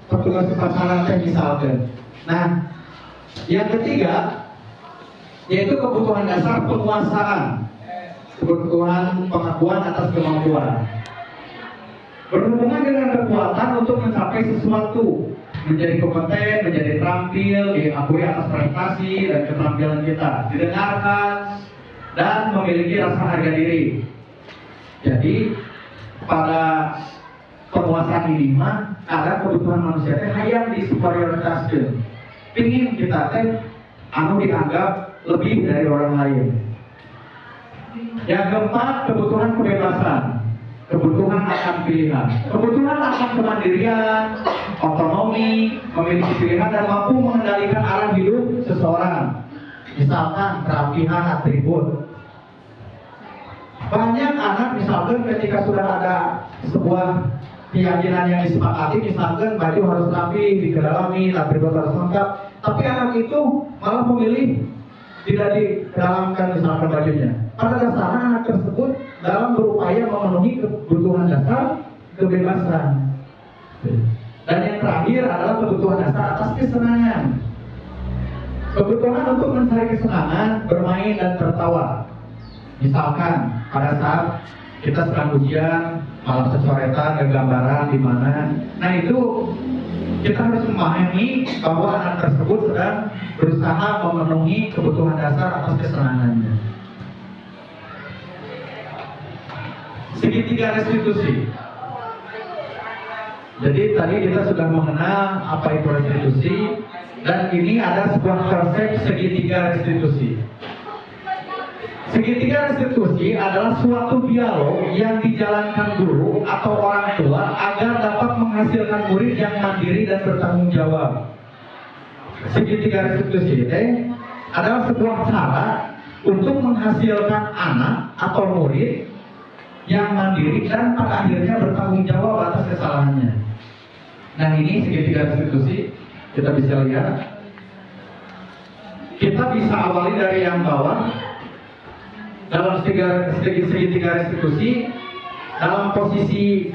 petugas upacara teh misalkan. Nah, yang ketiga yaitu kebutuhan dasar penguasaan, kebutuhan pengakuan atas kemampuan. Berhubungan dengan kekuatan untuk mencapai sesuatu, menjadi kompeten, menjadi terampil, diakui atas prestasi dan keterampilan kita, didengarkan, dan memiliki rasa harga diri. Jadi pada penguasaan ini mah ada kebutuhan manusia teh hayang disuperioritaskeun. Pingin kita teh anu dianggap lebih dari orang lain. Yang keempat, kebutuhan kebebasan, kebutuhan akan pilihan, kebutuhan akan kemandirian, otonomi, memiliki pilihan dan mampu mengendalikan arah hidup seseorang. Misalkan kerapihan atribut. Banyak anak misalkan ketika sudah ada sebuah keyakinan yang disepakati, misalkan baju harus rapi, dikedalami, atribut harus lengkap, tapi anak itu malah memilih tidak didalamkan misalkan bajunya. Pada dasarnya anak tersebut dalam berupaya memenuhi kebutuhan dasar kebebasan. Dan yang terakhir adalah kebutuhan dasar atas kesenangan. Kebutuhan untuk mencari kesenangan, bermain dan tertawa. Misalkan pada saat kita sedang ujian, malam secoretan, gambaran di mana. Nah itu kita harus memahami bahwa anak tersebut sedang berusaha memenuhi kebutuhan dasar atas kesenangannya. Segitiga restitusi. Jadi tadi kita sudah mengenal apa itu restitusi, dan ini ada sebuah konsep segitiga restitusi. Segitiga restitusi adalah suatu dialog yang dijalankan guru atau orang tua agar dapat menghasilkan murid yang mandiri dan bertanggung jawab. Segitiga restitusi adalah sebuah cara untuk menghasilkan anak atau murid yang mandiri dan pada akhirnya bertanggung jawab atas kesalahannya. Nah ini segitiga restitusi, kita bisa lihat. Kita bisa awali dari yang bawah. Dalam segitiga restitusi, dalam posisi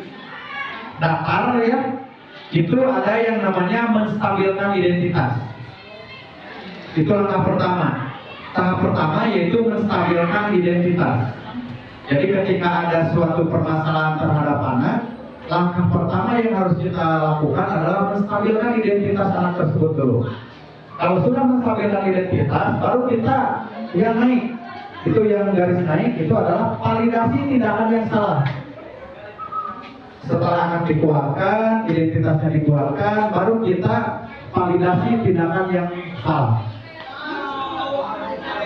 datar ya, itu ada yang namanya menstabilkan identitas. Itu langkah pertama. Tahap pertama yaitu menstabilkan identitas. Jadi ketika ada suatu permasalahan terhadap anak, langkah pertama yang harus kita lakukan adalah menstabilkan identitas anak tersebut dulu. Kalau sudah menstabilkan identitas, baru kita yang naik. Itu yang garis naik, itu adalah validasi tindakan yang salah. Setelah anak dikeluarkan, identitasnya dikeluarkan, baru kita validasi tindakan yang salah.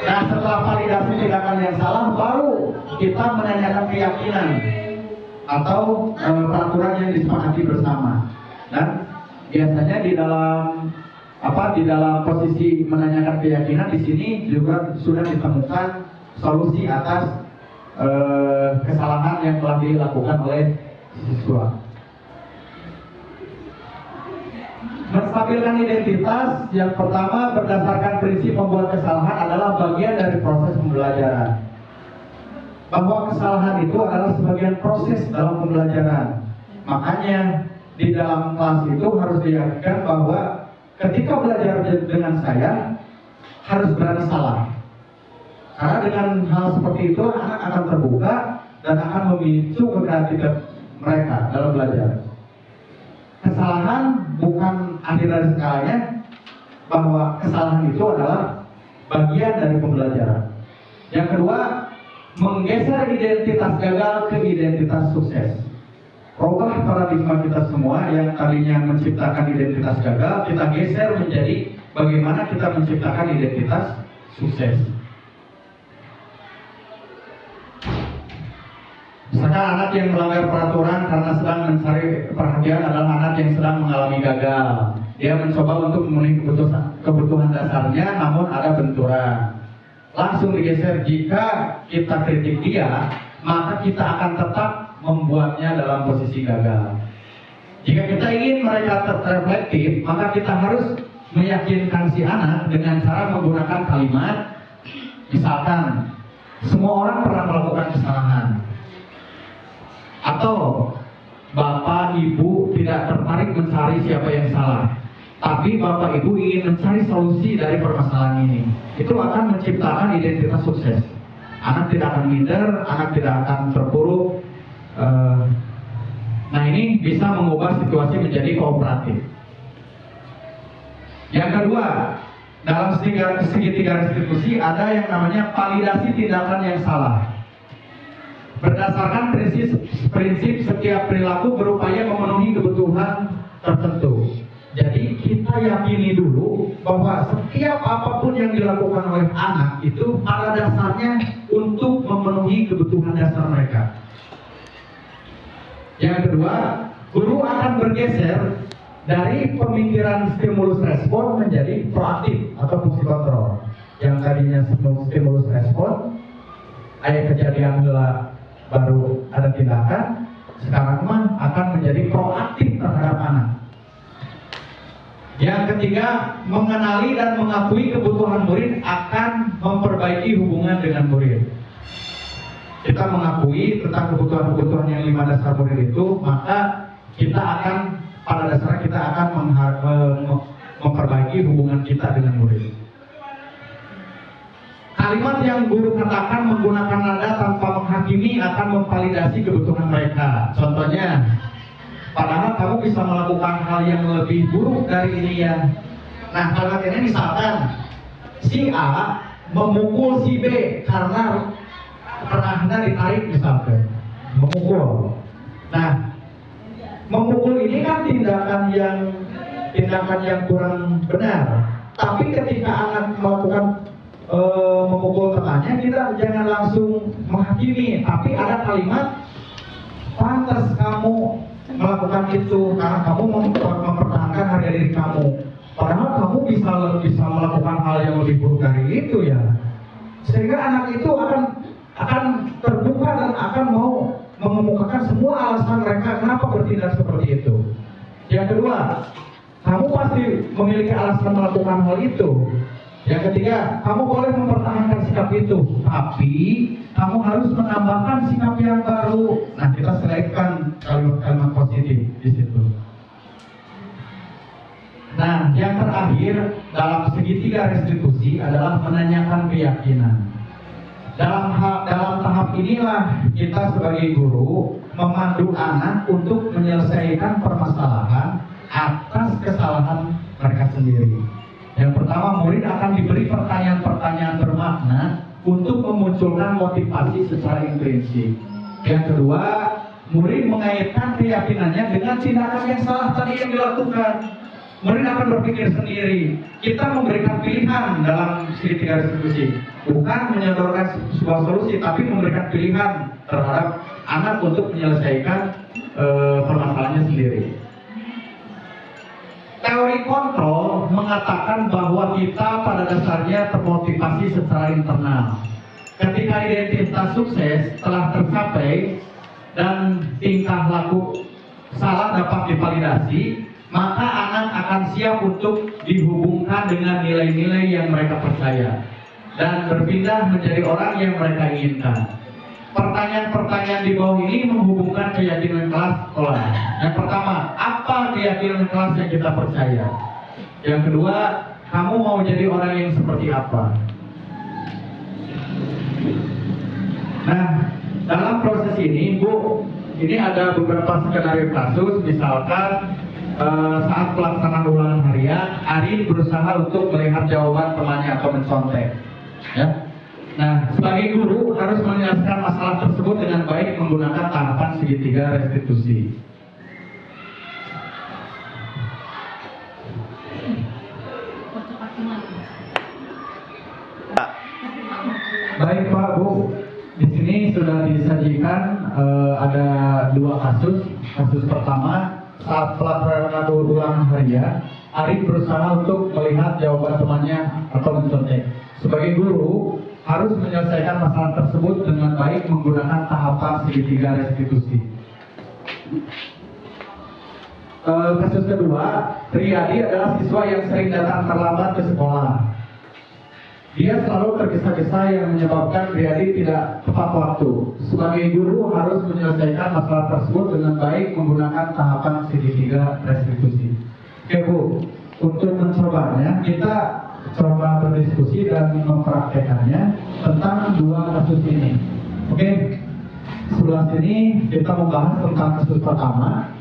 Nah, setelah validasi tindakan yang salah, baru kita menanyakan keyakinan atau peraturan yang disepakati bersama. Dan biasanya di dalam posisi menanyakan keyakinan di sini juga sudah ditemukan solusi atas kesalahan yang telah dilakukan oleh siswa. Menstabilkan identitas yang pertama berdasarkan prinsip membuat kesalahan adalah bagian dari proses pembelajaran. Bahwa kesalahan itu adalah sebagian proses dalam pembelajaran. Makanya di dalam kelas itu harus diyakinkan bahwa ketika belajar dengan saya harus berani salah. Karena dengan hal seperti itu anak akan terbuka dan akan memicu kreativitas mereka dalam belajar. Kesalahan bukan akhir dari segalanya, bahwa kesalahan itu adalah bagian dari pembelajaran. Yang kedua, menggeser identitas gagal ke identitas sukses. Rubah paradigma kita semua yang tadinya menciptakan identitas gagal, kita geser menjadi bagaimana kita menciptakan identitas sukses. Misalkan anak yang melanggar peraturan karena sedang mencari perhatian adalah anak yang sedang mengalami gagal. Dia mencoba untuk memenuhi kebutuhan dasarnya, namun ada benturan. Langsung digeser. Jika kita kritik dia, maka kita akan tetap membuatnya dalam posisi gagal. Jika kita ingin mereka terreflektif, maka kita harus meyakinkan si anak dengan cara menggunakan kalimat, misalkan, semua orang pernah melakukan kesalahan. Atau Bapak Ibu tidak tertarik mencari siapa yang salah, tapi Bapak Ibu ingin mencari solusi dari permasalahan ini. Itu akan menciptakan identitas sukses. Anak tidak akan minder, anak tidak akan terpuruk. Nah, ini bisa mengubah situasi menjadi kooperatif. Yang kedua, dalam segitiga restitusi ada yang namanya validasi tindakan yang salah. Berdasarkan prinsip setiap perilaku berupaya memenuhi kebutuhan tertentu. Jadi kita yakini dulu bahwa setiap apapun yang dilakukan oleh anak itu pada dasarnya untuk memenuhi kebutuhan dasar mereka. Yang kedua, guru akan bergeser dari pemikiran stimulus respon menjadi proaktif atau fungsi kontrol. Yang tadinya stimulus respon, ayat kejadian baru ada tindakan, sekarang mah akan menjadi proaktif terhadap anak. Yang ketiga, mengenali dan mengakui kebutuhan murid akan memperbaiki hubungan dengan murid. Kita mengakui tentang kebutuhan-kebutuhan yang 5 dasar murid itu, maka kita akan pada dasarnya kita akan memperbaiki hubungan kita dengan murid. Kalimat yang guru katakan menggunakan nada tanpa menghakimi akan memvalidasi kebutuhan mereka. Contohnya, padahal kamu bisa melakukan hal yang lebih buruk dari ini ya. Nah, kalimat ini misalkan si A memukul si B karena kerahnya ditarik misalkan, memukul. Nah, memukul ini kan tindakan yang kurang benar. Tapi ketika anak melakukan memukul temannya, kita jangan langsung menghakimi, tapi ada kalimat pantas kamu melakukan itu karena kamu mempertahankan harga diri kamu. Padahal kamu bisa melakukan hal yang lebih buruk dari itu ya. Sehingga anak itu akan terbuka dan akan mau mengemukakan semua alasan mereka kenapa bertindak seperti itu. Yang kedua, kamu pasti memiliki alasan melakukan hal itu. Yang ketiga, kamu boleh mempertahankan sikap itu, tapi kamu harus menambahkan sikap yang baru. Nah, kita selipkan kalimat-kalimat positif di situ. Nah, yang terakhir dalam segitiga restitusi adalah menanyakan keyakinan. Dalam tahap inilah kita sebagai guru memandu anak untuk menyelesaikan permasalahan atas kesalahan mereka sendiri. Yang pertama, murid akan diberi pertanyaan-pertanyaan bermakna untuk memunculkan motivasi secara intrinsik. Yang kedua, murid mengaitkan keyakinannya dengan tindakan yang salah tadi yang dilakukan. Murid akan berpikir sendiri. Kita memberikan pilihan dalam segitiga restitusi, bukan menyodorkan sebuah solusi, tapi memberikan pilihan terhadap anak untuk menyelesaikan permasalahannya sendiri. Teori kontrol mengatakan bahwa kita pada dasarnya termotivasi secara internal. Ketika identitas sukses telah tercapai dan tingkah laku salah dapat divalidasi, maka anak akan siap untuk dihubungkan dengan nilai-nilai yang mereka percaya dan berpindah menjadi orang yang mereka inginkan. Pertanyaan-pertanyaan di bawah ini menghubungkan keyakinan kelas sekolah. Yang pertama, apa keyakinan kelas yang kita percaya? Yang kedua, kamu mau jadi orang yang seperti apa? Nah, dalam proses ini, Bu, ini ada beberapa skenario kasus. Misalkan saat pelaksanaan ulangan harian, Arin berusaha untuk melihat jawaban temannya atau mencontek. Ya. Nah, sebagai guru harus menyelesaikan masalah tersebut dengan baik menggunakan tahapan segitiga restitusi. Baik Pak, Bu, di sini sudah disajikan ada dua kasus. Kasus pertama, saat pelaksanaan ulangan harian, Arif berusaha untuk melihat jawaban temannya atau mencontek. Sebagai guru, harus menyelesaikan masalah tersebut dengan baik menggunakan tahapan segitiga restitusi. Kasus kedua, Riyadi adalah siswa yang sering datang terlambat ke sekolah. Dia selalu tergesa-gesa yang menyebabkan Riyadi tidak tepat waktu. Sebagai guru harus menyelesaikan masalah tersebut dengan baik menggunakan tahapan segitiga restitusi. Oke Bu, untuk mencobanya kita coba berdiskusi dan mempraktekannya tentang dua kasus ini. Oke, sebelah sini kita membahas tentang kasus pertama,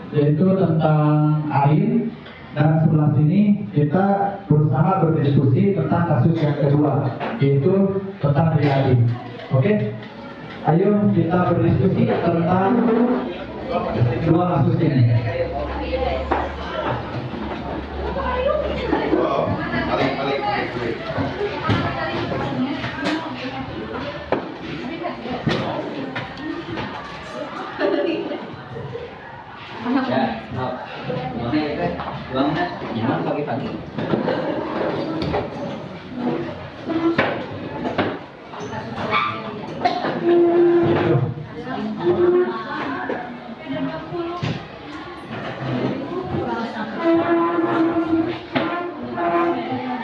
yaitu tentang Ain. Dan sebelah sini kita berusaha berdiskusi tentang kasus yang kedua, yaitu tentang Riyadi. Oke? Ayo kita berdiskusi tentang dua kasus ini. Gimana pagi-pagi?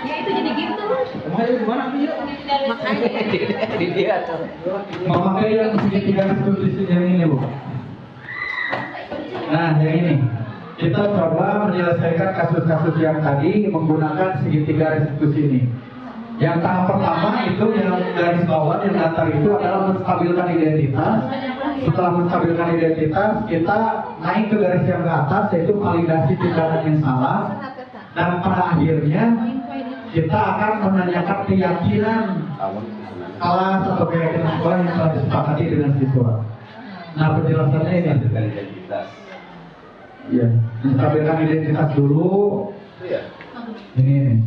Ya itu jadi gitu. Makanya di dia tuh. Memakai yang segitiga restitusi yang ini Bu. Nah, yang ini kita coba menyelesaikan kasus-kasus yang tadi menggunakan segitiga restitusi ini. Yang tahap pertama itu yang garis bawah yang datar itu adalah menstabilkan identitas. Setelah menstabilkan identitas, kita naik ke garis yang ke atas, yaitu validasi tindakan yang salah. Dan pada akhirnya kita akan menanyakan keyakinan kelas atau keyakinan sekolah yang telah disepakati dengan siswa. Nah, penjelasannya ini. Iya, menstabilkan identitas dulu. Ini.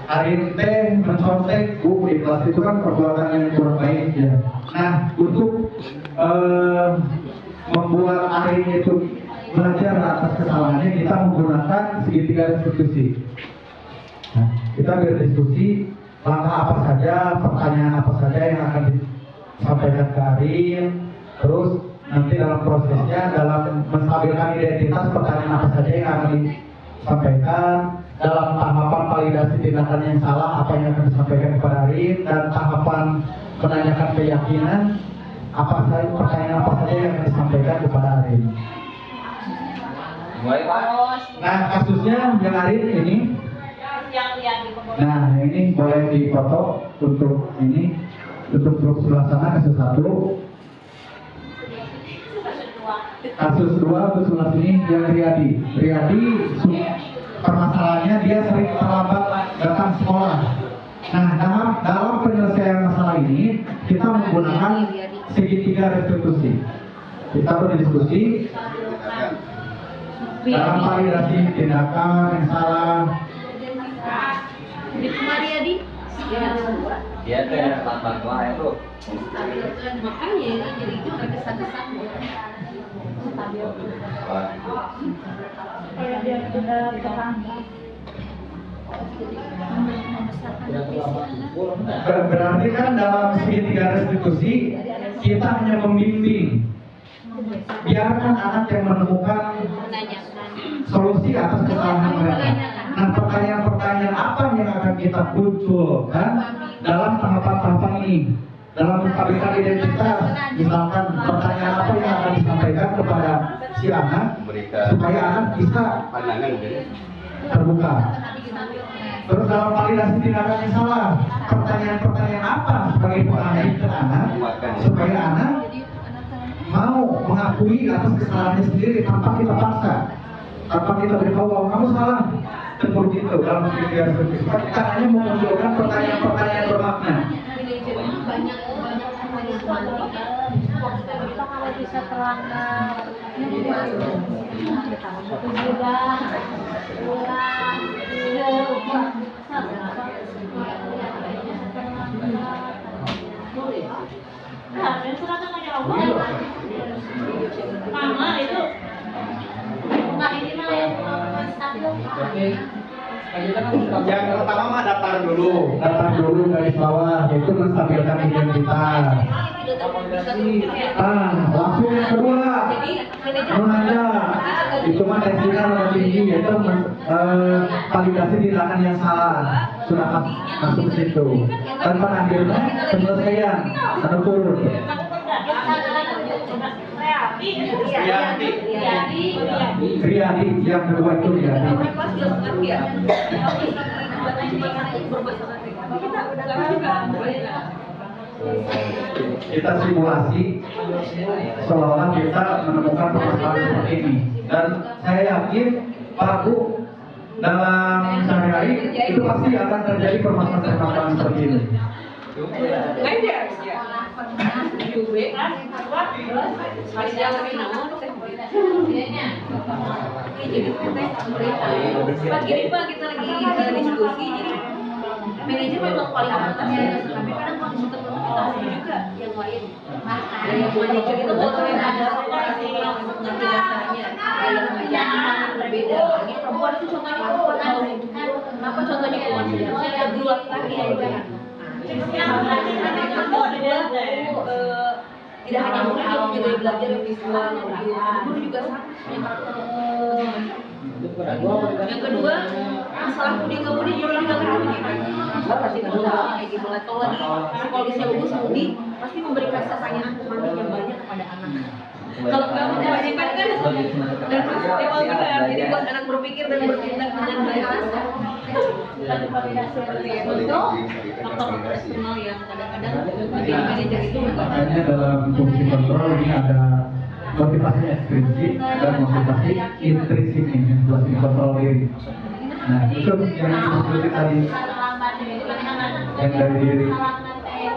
Arin teh mencontek Bu di kelas itu kan perbuatan yang kurang baik ya. Nah, untuk membuat Arin itu belajar atas kesalahannya, kita menggunakan segitiga restitusi. Nah, kita berdiskusi langkah apa saja, pertanyaan apa saja yang akan disampaikan ke Arin, terus nanti dalam prosesnya, dalam menstabilkan identitas, pertanyaan apa saja yang akan disampaikan, dalam tahapan validasi tindakan yang salah, apa yang akan disampaikan kepada Arin, dan tahapan menanyakan keyakinan, apa saja pertanyaan apa saja yang akan disampaikan kepada Arin. Mulai Pak. Nah, kasusnya yang hari ini. Yang lihat di pokok. Nah, ini boleh difoto untuk ini, untuk grup sebelah sana kasus 1. Kasus 2 untuk sebelah sini yang Riyadi. Permasalahannya dia sering terlambat datang sekolah. Nah, dalam penyelesaian masalah ini kita menggunakan segitiga restitusi. Kita berdiskusi dalam validasi tindakan yang salah. Di Mariadi. Dia tuh yang lambat lah itu. Makanya jadi itu tergesa-gesa. Berarti kan dalam segitiga restitusi kita hanya membimbing. Biarkan anak yang menemukan solusi atas kesalahan mereka. Nah, pertanyaan-pertanyaan apa yang akan kita munculkan dalam tahapan-tahapan ini? Dalam menstabilkan identitas, misalkan pertanyaan apa yang akan disampaikan kepada si anak supaya anak bisa Pandangan gitu. terbuka. Terus dalam validasi tindakan yang salah, pertanyaan-pertanyaan apa sebagai pengajar ke anak supaya anak mau mengakui atas kesalahannya sendiri tanpa kita paksa, tanpa kita beritahu bahwa kamu salah. Seperti itu dalam segitiga restitusi. Kita hanya memunculkan pertanyaan-pertanyaan bermakna. Kita kalau bisa terlambat itu juga Yang pertama mah daftar dulu garis bawah, yaitu menstabilkan identitas. Langsung yang kedua, menanda, itu mah tesnya lebih tinggi, yaitu validasi tindakan yang salah, sudah masuk ke situ. Dan pada akhirnya penyelesaian, menutur. Riyadi, yang kedua itu Riyadi. Kita simulasi seolah-olah kita menemukan permasalahan seperti ini, dan saya yakin Pak Bu dalam sehari-hari itu pasti akan terjadi permasalahan seperti ini. Pak, kita lagi diskusi, jadi manajer memang paling atas ya, tapi kadang kondisi tertentu kita harus juga yang lain. Yang manajer itu kalau ada operasional untuk ngerti dasarnya, yang berbeda. Lagi perempuan itu contohnya perempuan tahu kenapa contohnya perempuan harusnya ada guru laki-laki yang berbeda. Tidak hanya murid yang juga belajar visual, guru juga sama punya karakter. Yang kedua, masalah mudi guru juga pasti kedua kayak gitu lah. Kalau lagi psikologisnya bagus, mudi pasti memberikan pertanyaan romantik yang banyak kepada anak. Kalau kamu kebanyakan kan dan emosional juga, jadi buat anak berpikir dan bertindak dengan baik. Dan validasi seperti itu, faktor eksternal yang kadang-kadang bikin manajer itu makanya dalam fungsi kontrol ini ada motivasi ekstrinsik dan motivasi intrinsik ini, motivasi kontrol diri. Nah, itu yang disebut tadi, yang dari diri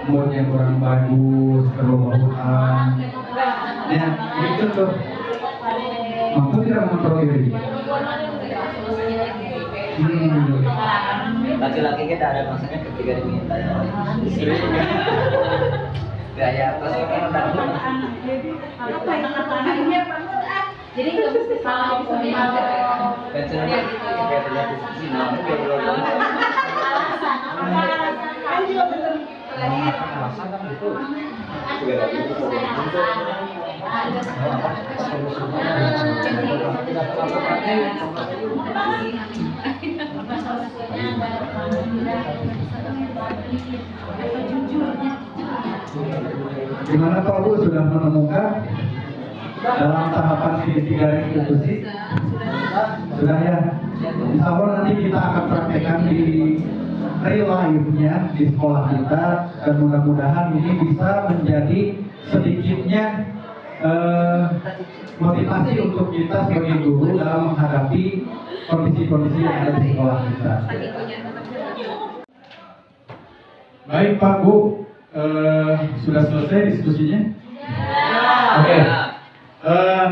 mood yang kurang bagus, keluhan. Ya, itu tuh mampu tidak mengontrol diri. Laki-laki kita ada maksudnya ketika diminta istri gaya terus kan jadi nggak mesti salah bisa dianggap dan sebenarnya kayak terlihat di sini namun dia belum kan juga bener alasan kan itu juga di mana Pak Bu sudah menemukan dalam tahapan segitiga restitusi Sudah ya. Insya Allah nanti kita akan praktekkan di real life-nya di sekolah kita, dan mudah-mudahan ini bisa menjadi sedikitnya motivasi untuk kita sebagai guru dalam menghadapi kondisi-kondisi yang ada di sekolah kita. Baik Pak Bu, sudah selesai diskusinya? Oke.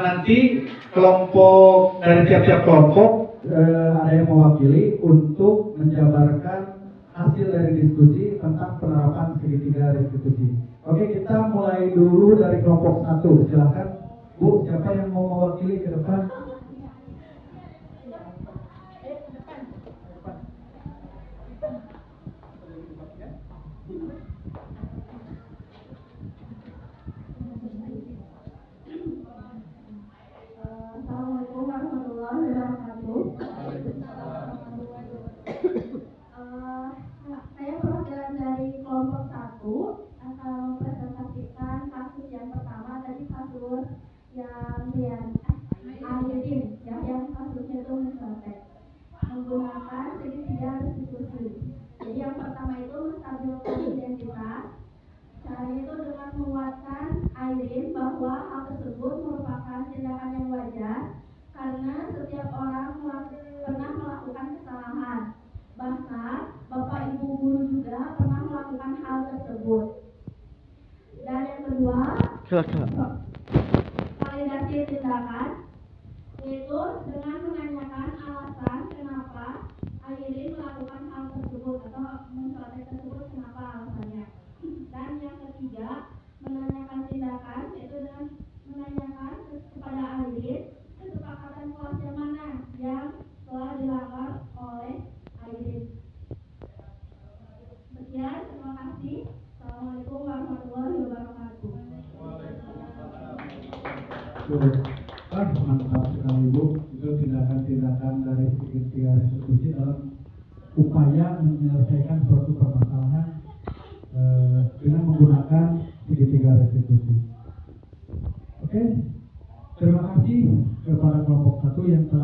Nanti kelompok dari tiap-tiap kelompok ada yang mewakili untuk menjabarkan hasil dari diskusi tentang penerapan segitiga restitusi. Oke, kita mulai dulu dari kelompok 1. Silakan Bu, siapa yang mau mewakili ke depan? Assalamualaikum warahmatullahi wabarakatuh. Saya perwakilan dari kelompok 1 akan mempresentasikan kasus yang pertama, tadi kasus yang Aidin, ya, yang kasusnya itu mencontek menggunakan segitiga restitusi. Jadi yang pertama itu menstabilkan identitas. Caranya itu dengan menguatkan Aidin bahwa hal tersebut merupakan tindakan yang wajar karena setiap orang pernah melakukan kesalahan. Bahkan Bapak Ibu guru juga pernah melakukan hal tersebut. Dan yang kedua, validasi tindakan, yaitu dengan menanyakan alasan kenapa Airin melakukan hal tersebut atau mencontek tersebut, kenapa alasannya. Dan yang ketiga, menanyakan tindakan, yaitu dengan menanyakan kepada Airin kesepakatan kelas yang mana yang telah dilanggar oleh Airin. Sekian, terima kasih. Assalamualaikum warahmatullahi wabarakatuh. Mantap sekali Bu, itu tindakan-tindakan dari segitiga restitusi dalam upaya menyelesaikan suatu permasalahan dengan menggunakan segitiga restitusi. Oke, terima kasih kepada kelompok 1 yang telah